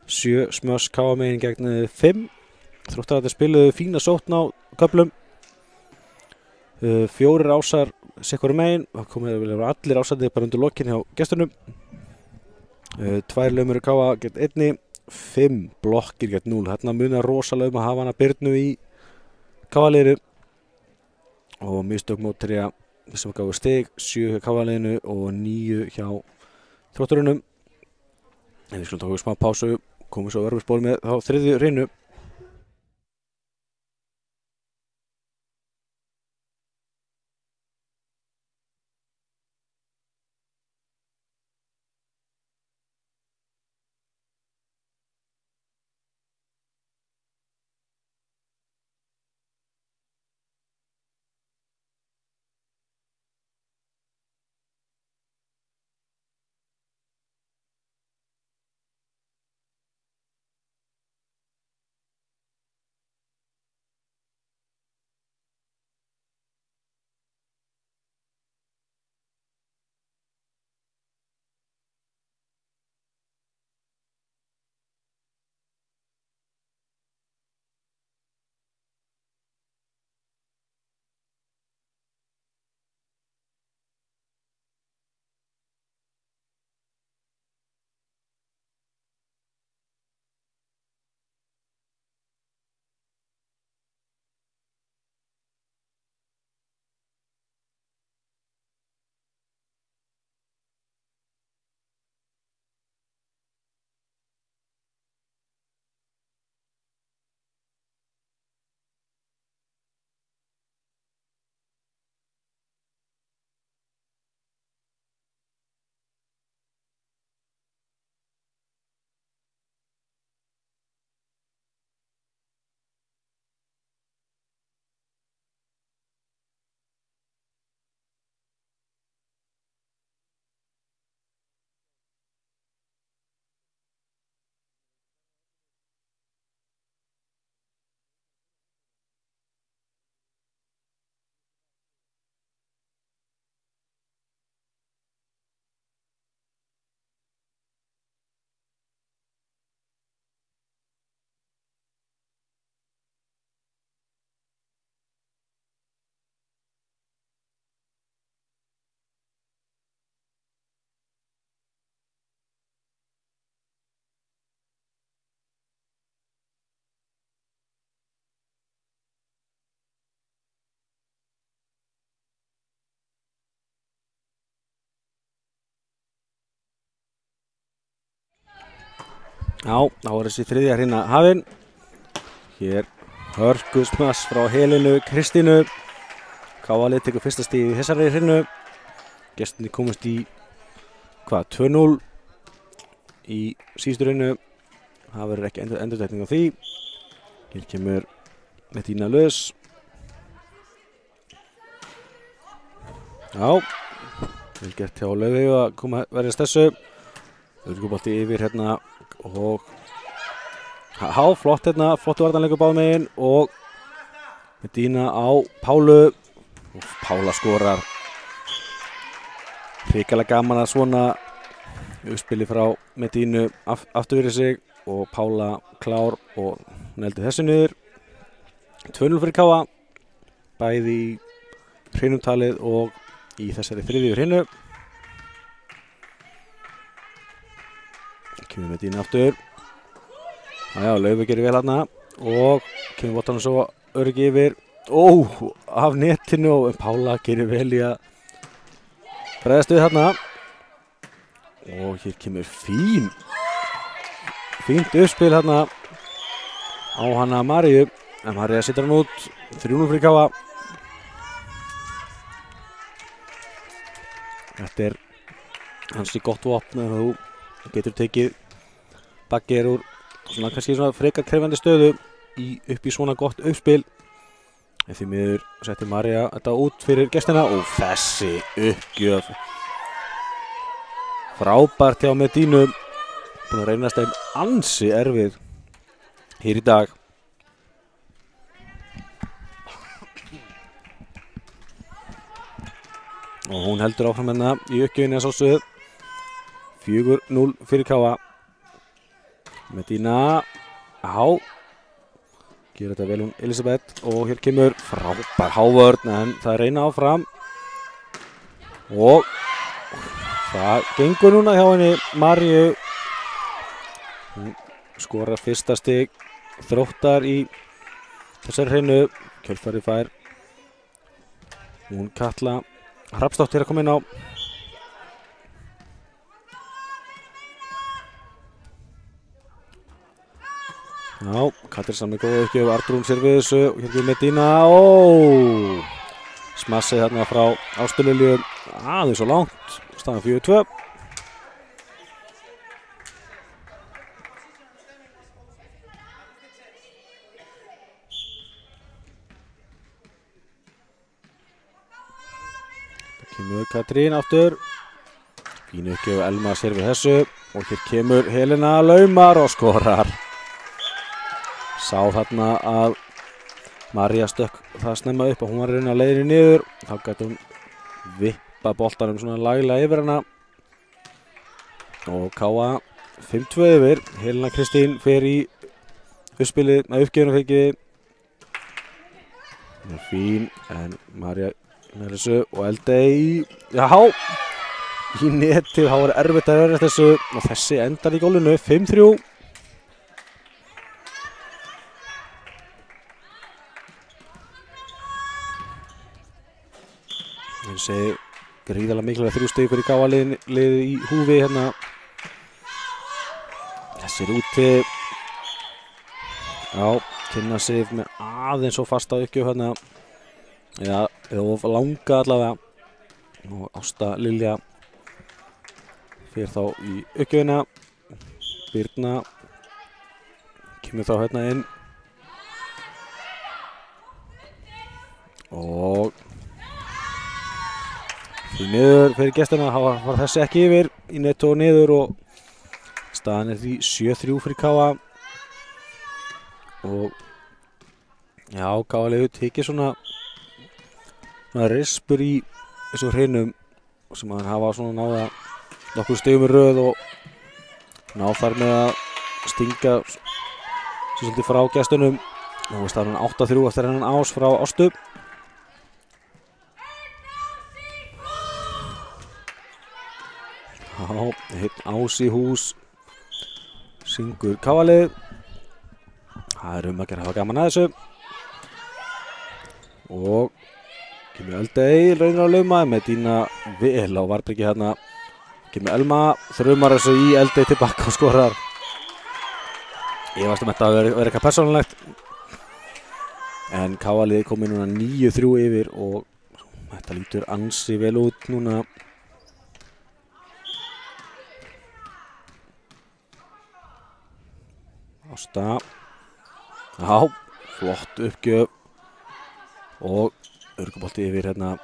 7 smöss Káa megin gegn 5. Þróttarar spiluðu fína sókn á köflum. 4 ásar sikkur megin. Það komið vel allir ásarnir bara undir lokin hjá gestunum. 2 laumur Káa gegn 1. 5 blokkir gegn 0. Þarna munar rosalega að hafa hana Birnu í Káaliðinu. Og mistök mótherja sem gáðu stig, 7 hjá Káaliðinu og 9 hjá Þrótturunum. En við skulum tóka smá pásu, komum svo örfisból með þá 3. hrinu. Já, þá er þessi þriðja hrinna hafin. Hér hörkusmass frá Helenu Kristínu. KA-lið tekur fyrsta stigið í þessari hrinnu. Gestirnir komast í 2-0 í síðustu hrinnu. Það verður ekki endurtekning á því. Hér kemur Medina laus. Já, vel gert hjá Laufey að verðast þessu. Örgubolti yfir hérna og flott hérna, flottu varnarleikur báðum megin og Medina á Pálu og Pála skorar. Hrikalega gaman að svona uppspili frá Medínu aftur fyrir sig og Pála klár og neldi þessu niður. 2-0 fyrir KA, bæði í hrinumtalið og í þessari þriðju hrinnu. Kemur Medina aftur. Já, Laufey gerir vel hérna og kemur boltanum svo öryggi yfir. Af netinu og Pála gerir vel í að bregðast við hérna. Og hér kemur fínt uppspil hérna á hana Maríu. En María setur hann út, 3-0 fyrir KA. Þetta er hansi gott vopn ef þú getur tekið baggir úr svona kannski svona frekar krefjandi stöðu upp í svona gott uppspil. En því miður setti María þetta út fyrir gestina og þessi uppgjöf. Frábært hjá Medínu. Búin að reynast þeim ansi erfið hér í dag. Og hún heldur áfram hérna í uppgjöfinni að sálsögðu. 4-0 fyrir KA. Medina gerir þetta vel hún Elisabeth og hér kemur frábær hávörn en það reyna áfram og það gengur núna hjá henni Maríu. Hún skorar fyrsta stig Þróttar í þessari hreinu. Kjölfarið fær hún Katla Hrafnsdóttir að koma inn á. Já, Katrin samið góða uppgjöf, Arnrún sér við þessu og hér við Medina. Smassið þarna frá Ástu-Lilju aðeins svo langt, staðan 4-2. Það kemur Katrín aftur. Fín uppgjöf, Elma sér við þessu og hér kemur Helena laumar og skorar. Sá þarna að María stökk það snemma upp og hún var að reyna að leiðinni niður. Þá gæti hún vippa boltanum svona laglega yfir hana. Og KA 5-2 yfir. Helena Kristín fer í uppspilið með uppgjöfuna fengið. Það er fín en María með þessu og Eldey í netið. Það var erfitt að vera þessu og þessi endar í gólinu 5-3. Þessi gríðarlega mikilvæg 3 stig fyrir KA-liðið í húfi hérna. Þessir úti. Já, Tinna Sif með aðeins og fasta uppgjöf hérna. Já, eða langa allavega. Og Ásta Lilja fyrir þá í uppgjöfina. Birna kemur þá hérna inn. Og því miður fyrir gestina var þessi ekki yfir í netto og niður og staðan er því 7-3 fyrir KA. Og já, KA-liðið tekið svona rispur í þessu hreinum sem hann hafa svona náða nokkur stigum í röð og ná þar með að stinga svolítið frá gestunum. Nú er staðan 8-3 eftir hennan ás frá Ástu. Já, heitt ás í hús syngur KA-liðið. Það er að gera að hafa gaman að þessu. Og kemur Eldey, reynir að lauma, Medina vel á varðbyrgi hérna. Kemur Elma, þrumar þessu í Eldey tilbaka og skorar. Ég varst að þetta vera eitthvað persónulegt. En Káa-liðið komið núna 9-3 yfir og þetta lítur ansi vel út núna. Ásta. Já, flott uppgjöf. Og örgubolti yfir hérna.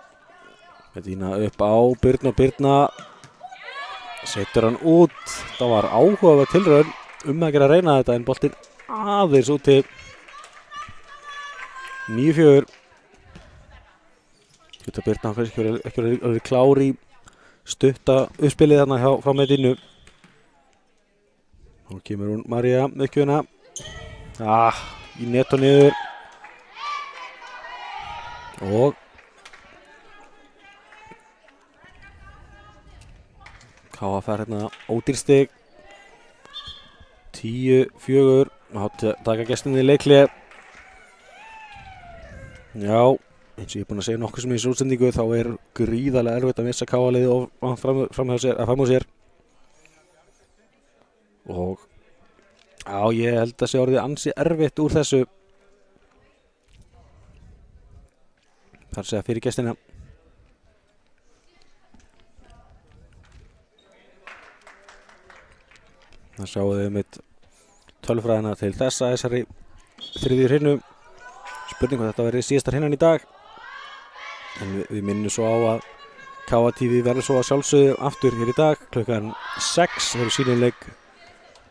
Medina upp á Birna og Birna. Setur hann út. Það var áhugaverð tilraun að gera að reyna þetta en boltinn aðeins úti. 9-4. Þetta Birna kannski ekki verið klár í stutta uppspilið þarna frá Medinu. Nú kemur hún María með kjöna. Í net og niður. Og Káa fær hérna ódýrstig. 10-4. Taka gestinni í leikli. Já, eins og ég er búinn að segja nokkuð sem í þessu útsendingu þá er gríðarlega erfitt að missa Káa-liðið fram á sér. Og já, ég held að sé orðið ansi erfitt úr þessu. Þar segja fyrir gestina. Það sjáum við mitt tölfræðina til þessari þriðju hrinu. Spurning hvað þetta verið síðastar hinnan í dag. En við minnum svo á að Káa TV verður svo að sjálfsögðu aftur hér í dag. Klukkan 6 verður sýnileik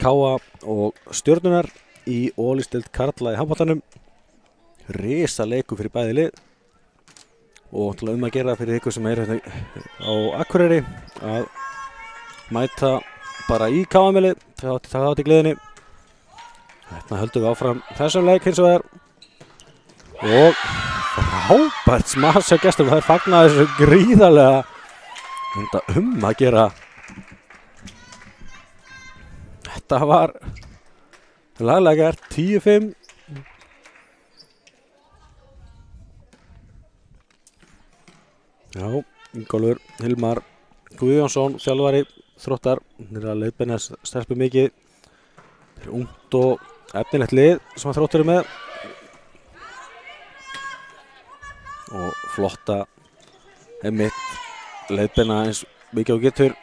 Káa og Stjörnunar í Ólísdeild karla í handboltanum. Risa leikur fyrir bæði lið. Og til að gera fyrir ykkur sem er hérna á Akureyri að mæta bara í Káa-melið. Það átt í gleðinni. Þetta höldum við áfram þessum leik hins vegar. Og frábært smass hjá gestum. Það er fagnað þessu gríðarlega. Þetta að gera. Þetta var laglega gert. 10-5. Já, Ingólfur Hilmar Guðjónsson, þjálfari Þróttar. Hann er að leiðbeina stelpu mikið. Það er ungt og efnilegt lið sem að Þróttur er með. Og flotta einmitt leiðbeina eins mikið á getur.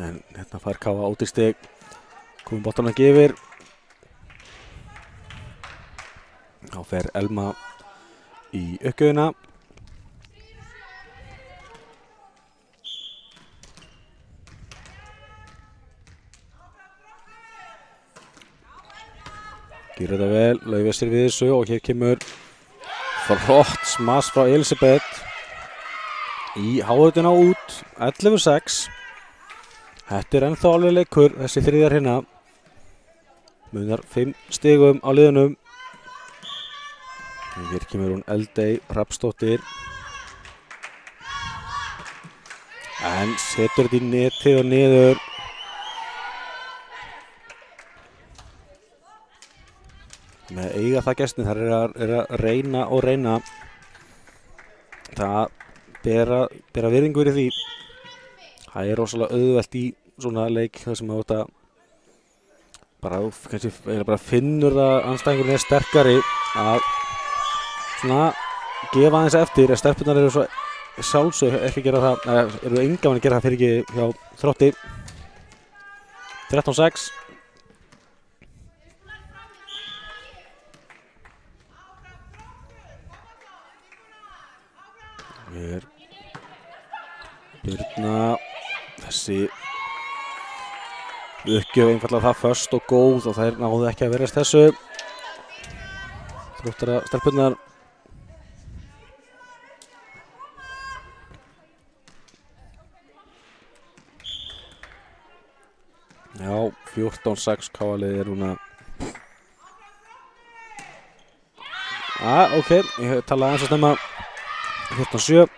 En hérna fær Káa ódýrstig. Komum boltann ekki yfir. Þá fer Elma í uppgjöfina. Gjör þetta vel, laufið sér við þessu og hér kemur flott smass frá Elisabeth í háðutina út, 11-6. Þetta er ennþá alveg leikur, þessi þriðjar hérna. Munar 5 stigum á liðunum. Hér kemur hún Eldey Hrafnsdóttir. En setur þetta í netið og niður. Með eiga það gestin, þar er að reyna og reyna. Það bera virðingu fyrir því. Það er rosalega auðvelt í svona leik þar sem þetta bara finnur að andstæðingurinn er sterkari að svona gefa aðeins eftir. Stelpurnar eru svo sjálfsög ekki að gera það, eru engamann að gera það fyrir ekki hjá Þrótti. 13-6. Hér Birna, þessi uppgjöf einfallega það föst og góð og þær náðu ekki að verðast þessu. Þróttara stelpunnar. Já, 14-6 Káa-liðið er núna. Ok, ég talaði aðeins að stemma. 14-7.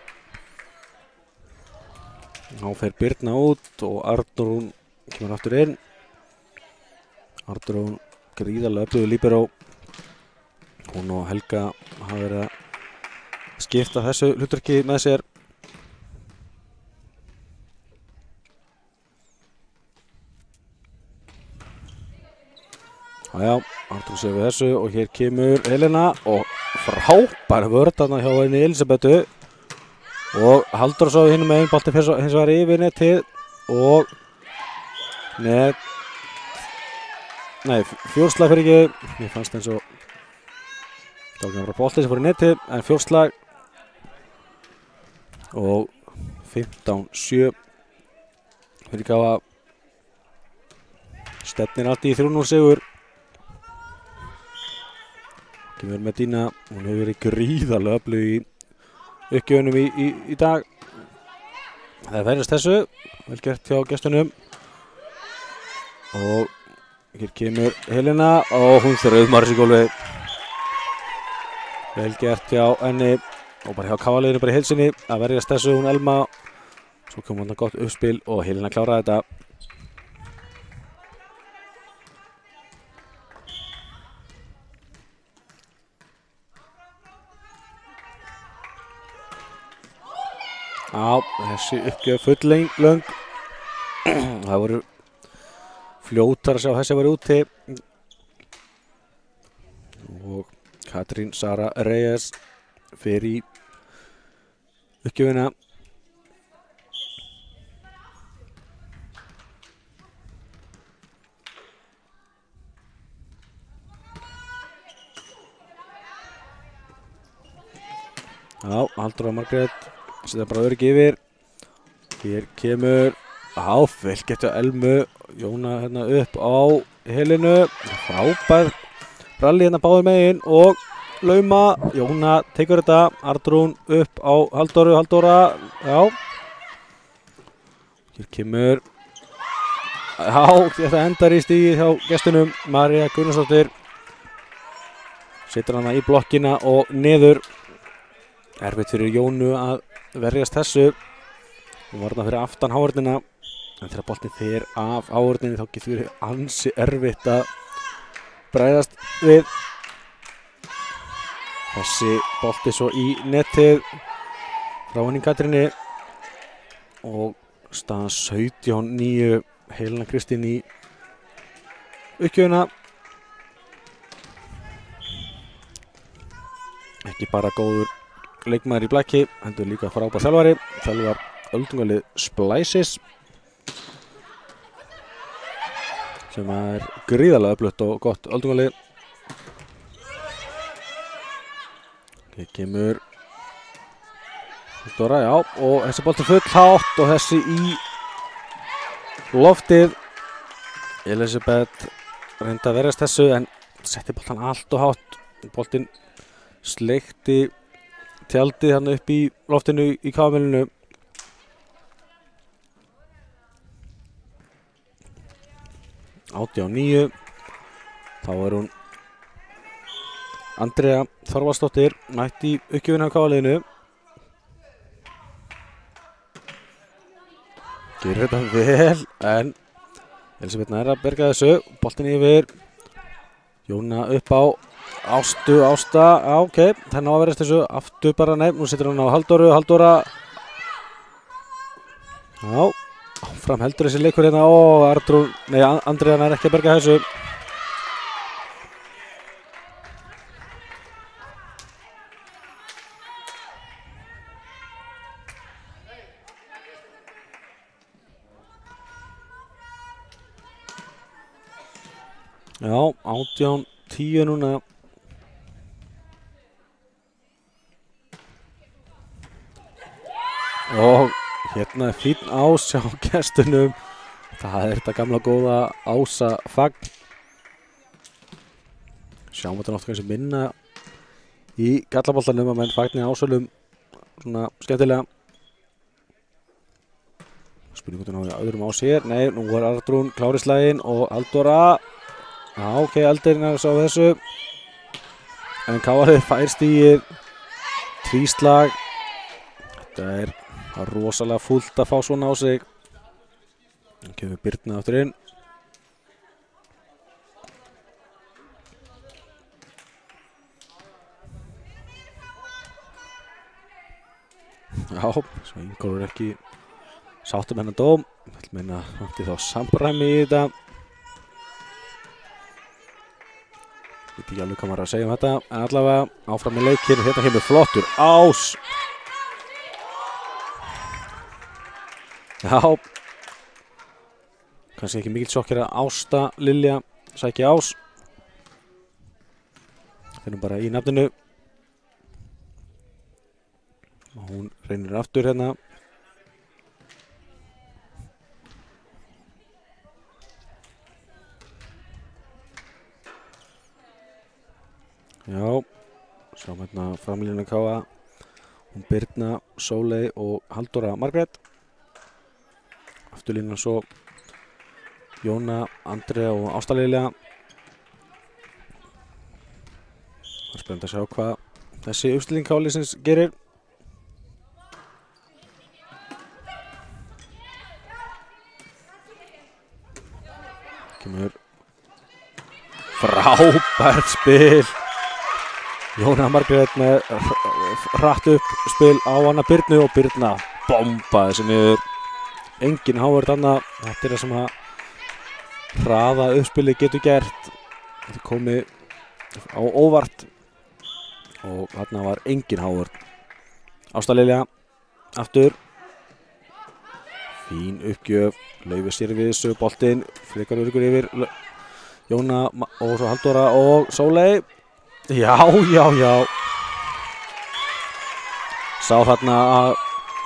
Þá fer Birna út og Arnrún kemur aftur inn. Arnrún gríðarlega öflugur líberó. Hún og Helga hafa verið að skipta þessu hlutverki með sér. Já, Arnþór sér við þessu og hér kemur Helena og frábær vörn þarna hjá henni Elisabethu og Halldór svo hinn með einn bolti hins vegar yfir netið og fjórslag fyrir ekki, mér fannst eins og það var ekki bara bolti sem fór í netið en fjórslag og 15-7 fyrir Káa stefnir allt í 3-0 sigur. Kemur Medina, hún hefur verið gríðarlega öflug í uppgjöfunum í dag. Það færist þessu, vel gert hjá gestunum. Og hér kemur Helena og hún þraumar sig í gólfið. Vel gert hjá henni og bara hjá Káa-liðinu bara í heilsinni að verjast þessu, hún Elma. Svo kom hann gott uppspil og Helena kláraði þetta. Já, þessi uppgjöf full löng. Það voru fljótar að sjá þessi var úti. Og Katrín Sara Reyes fer í uppgjöfina. Já, Halldóra Margrét setja bara öryggi yfir. Hér kemur vel gett hjá Elmu. Jóna hérna upp á Helenu. Frábær rally hérna báðum megin og lauma. Jóna tekur þetta. Arnrún upp á Halldóra. Já. Hér kemur þetta endar í stígi hjá gestunum. María Gunnarsdóttir setur hana í blokkina og niður. Erfitt fyrir Jónu að verjast þessu. Hún var þarna fyrir aftan hávörnina en þegar boltinn fer af hávörninni þá getur verið ansi erfitt að bregðast við. Þessi bolti svo í netið frá henni Katrínu og staðan 17-9 Helena Kristín í uppgjöfuna. Ekki bara góður leikmaður í blaki, hendur líka frábær þjálfari. Þjálfar öldungalið Splæsis sem er gríðarlega öflugt og gott öldungalið. Hér kemur Dora, já, og þessi bolti full hátt og þessi í loftið. Elisabeth reyndi að verjast þessu en setti boltan allt og hátt. Boltinn sleikti tjaldið hann upp í loftinu í Káa-milinu. Átti á 9. Þá er hún Andrea Þorvaldsdóttir mætt í uppgjöfina á Káa-liðinu. Gerir þetta vel en Elisabeth nær að berga þessu. Boltinn yfir. Jóna upp á Ásta, já, ok, það ná að verðast þessu aftur bara, nei, nú setur hann á Halldóra. Já, áfram heldur þessi leikur hérna og Andrea er ekki að berga þessu. Já, 18-10 núna. Og hérna er fín ás á gestunum. Það er þetta gamla góða ásafagn. Sjáum þetta náttúrulega kannski minna í gallaboltanum að menn fagni ásölum svona skemmtilega. Spurning hvort hann á öðrum ás hér. Nei, nú var Arnrún klár í slaginn og Halldóra. Já, ok, Eldirinn er að sá þessu. En Káa-liðið fær stigið. Tvíslag. Þetta er rosalega fullt að fá svona á sig. Nú kemur Birna aftur inn. Já, svo Ingólfur ekki sáttum hennar dóm. Ég vil meina vanti þá samræmi í þetta. Ég veit ekki alveg hvað maður að segja þetta, en allavega áfram í leikinn. Hérna kemur flottur ás. Já, kannski ekki mikill sjokkir að Ásta Lilja sæki ás. Finnum bara í nafninu. Og hún reynir aftur hérna. Já, sjáum hérna framlínu Káa, hún Birna, Sóley og Halldóra Margrét. Afturlínan svo Jóna, Andrea og Ásta Lilja. Það er spennandi að sjá hvað þessi uppstilling Káa-liðsins gerir. Kemur frábært spil. Jóna Margrét með hratt upp spil á hana Birnu og Birna bombaði þessi niður. Engin hávörð þarna. Þetta er það sem að hraða uppspili getur gert. Þetta komið á óvart og þarna var engin hávörð. Ásta Lilja aftur. Fín uppgjöf. Laufey sér við þessu boltinn. Frekar öruggur yfir Jóna og svo Halldóra og Sóley. Já. Sá þarna að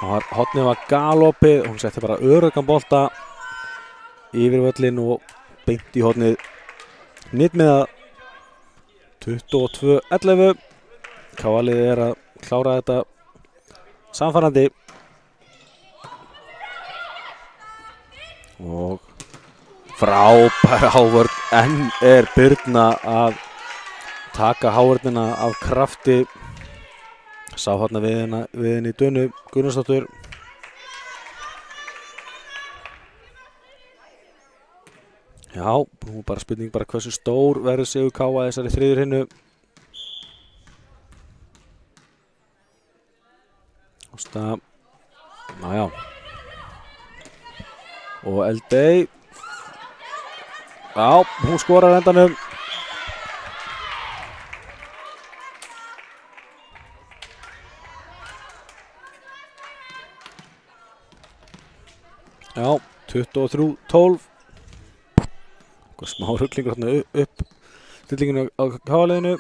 hornið var galopið. Hún setti bara öruggan bolta yfir völlinn og beint í hornið. Nýtmiða 22-11. Káa-liðið er að klára þetta samfærandi. Og frábær hávörð. Enn er Birna að taka hávörðina af krafti. Sá hérna við henni Dönu Gunnarsdóttur. Já, nú bara spurning hversu stór verður sigur Káa þessari þriðju hinu. Ásta, nájá. Og Eldey. Já, hún skorar endanum. Já, 23-12. Smá ruglingur hérna upp stillinginu á Káa-liðinu.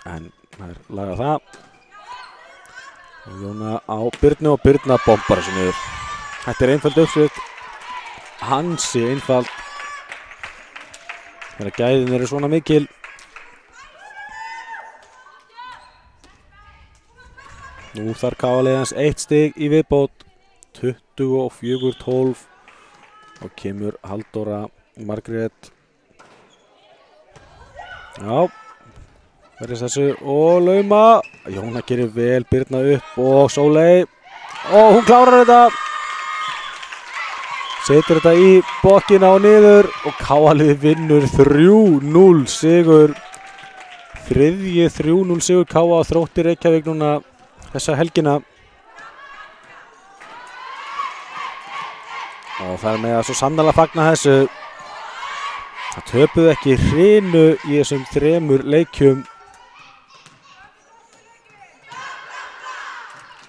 En það er lagað það. Og Jóna á Birnu og Birna bombar þessu niður. Þetta er einföld uppsvið. Hansi einfald. Þegar gæðin eru svona mikil. Nú þarf Káa-liðans 1 stig í viðbót. 24-12. Og kemur Halldóra Margrét. Já, verðist þessu og lauma. Jóna gerir vel Birna upp og Sóley. Og hún klárar þetta. Setur þetta í bokkina og niður og Káa-liðið vinnur 3-0 sigur. Þriðji 3-0 sigur Káa á Þrótti Reykjavík núna þessa helgina. Og það er með að svo sannarlega fagna þessu. Það töpuðu ekki hrinu í þessum 3 leikjum.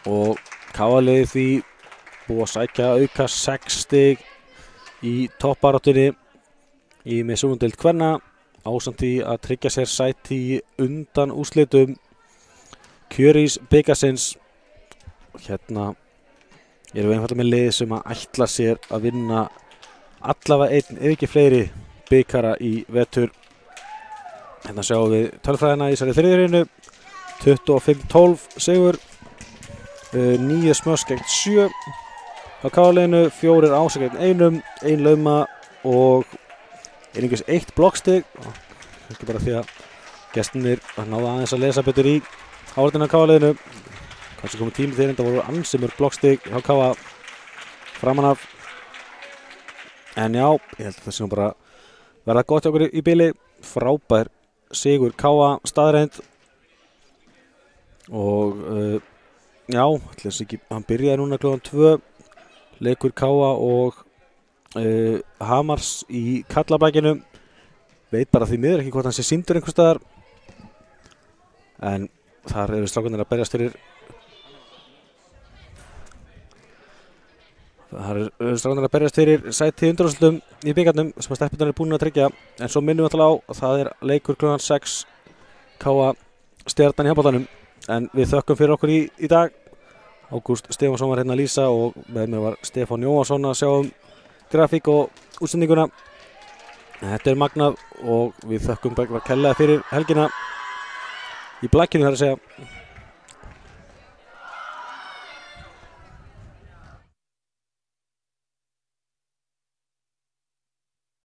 Og Káa-liðið því búið að sækja auka 6 stig í toppbaráttunni í meðsumundeild kvenna ásamt því að tryggja sér sæti í undan úrslitum Kjörís bikarsins. Hérna erum við einfallega með lið sem að ætla sér að vinna allavega einn ef ekki fleiri bikara í vetur. Hérna sjáum við tölfræðina í þessari þriðju 25-12 sigur, 9 smöss gegn 7 á Káa-liðinu, 4 Ása gegn 1, 1 lauma og einungis 1 blokkstig. Ekki bara því að gestinir náðu aðeins að lesa betur í áhaldinu á Káa-liðinu. Kannski komið tími þegar þetta voru ansi mörg blokkstig hjá Káa framan af. En já, ég held að það sé nú bara verða gott hjá okkur í bili. Frábær sigur Káa staðreind. Og já, hann byrjaði núna klukkan 2. Leikur Káa og Hamars í Kallabækinu. Veit bara því miður ekki hvort hann sé sýndur einhvers staðar en þar eru strákarnir að berjast fyrir sæti í undanúrslitum í bikarnum sem að Steppurnar búin að tryggja, en svo minnum við alltaf á að það leikur klukkan 6 K.A. Stjarnan í handboltanum, en við þökkum fyrir okkur í dag. Ágúst Stefánsson var hérna að lýsa og með mér var Stefán Jóhansson að sjá grafík og útsendinguna. Þetta magnað og við þökkum bara kærlega fyrir helgina í Blackinu, þar að segja.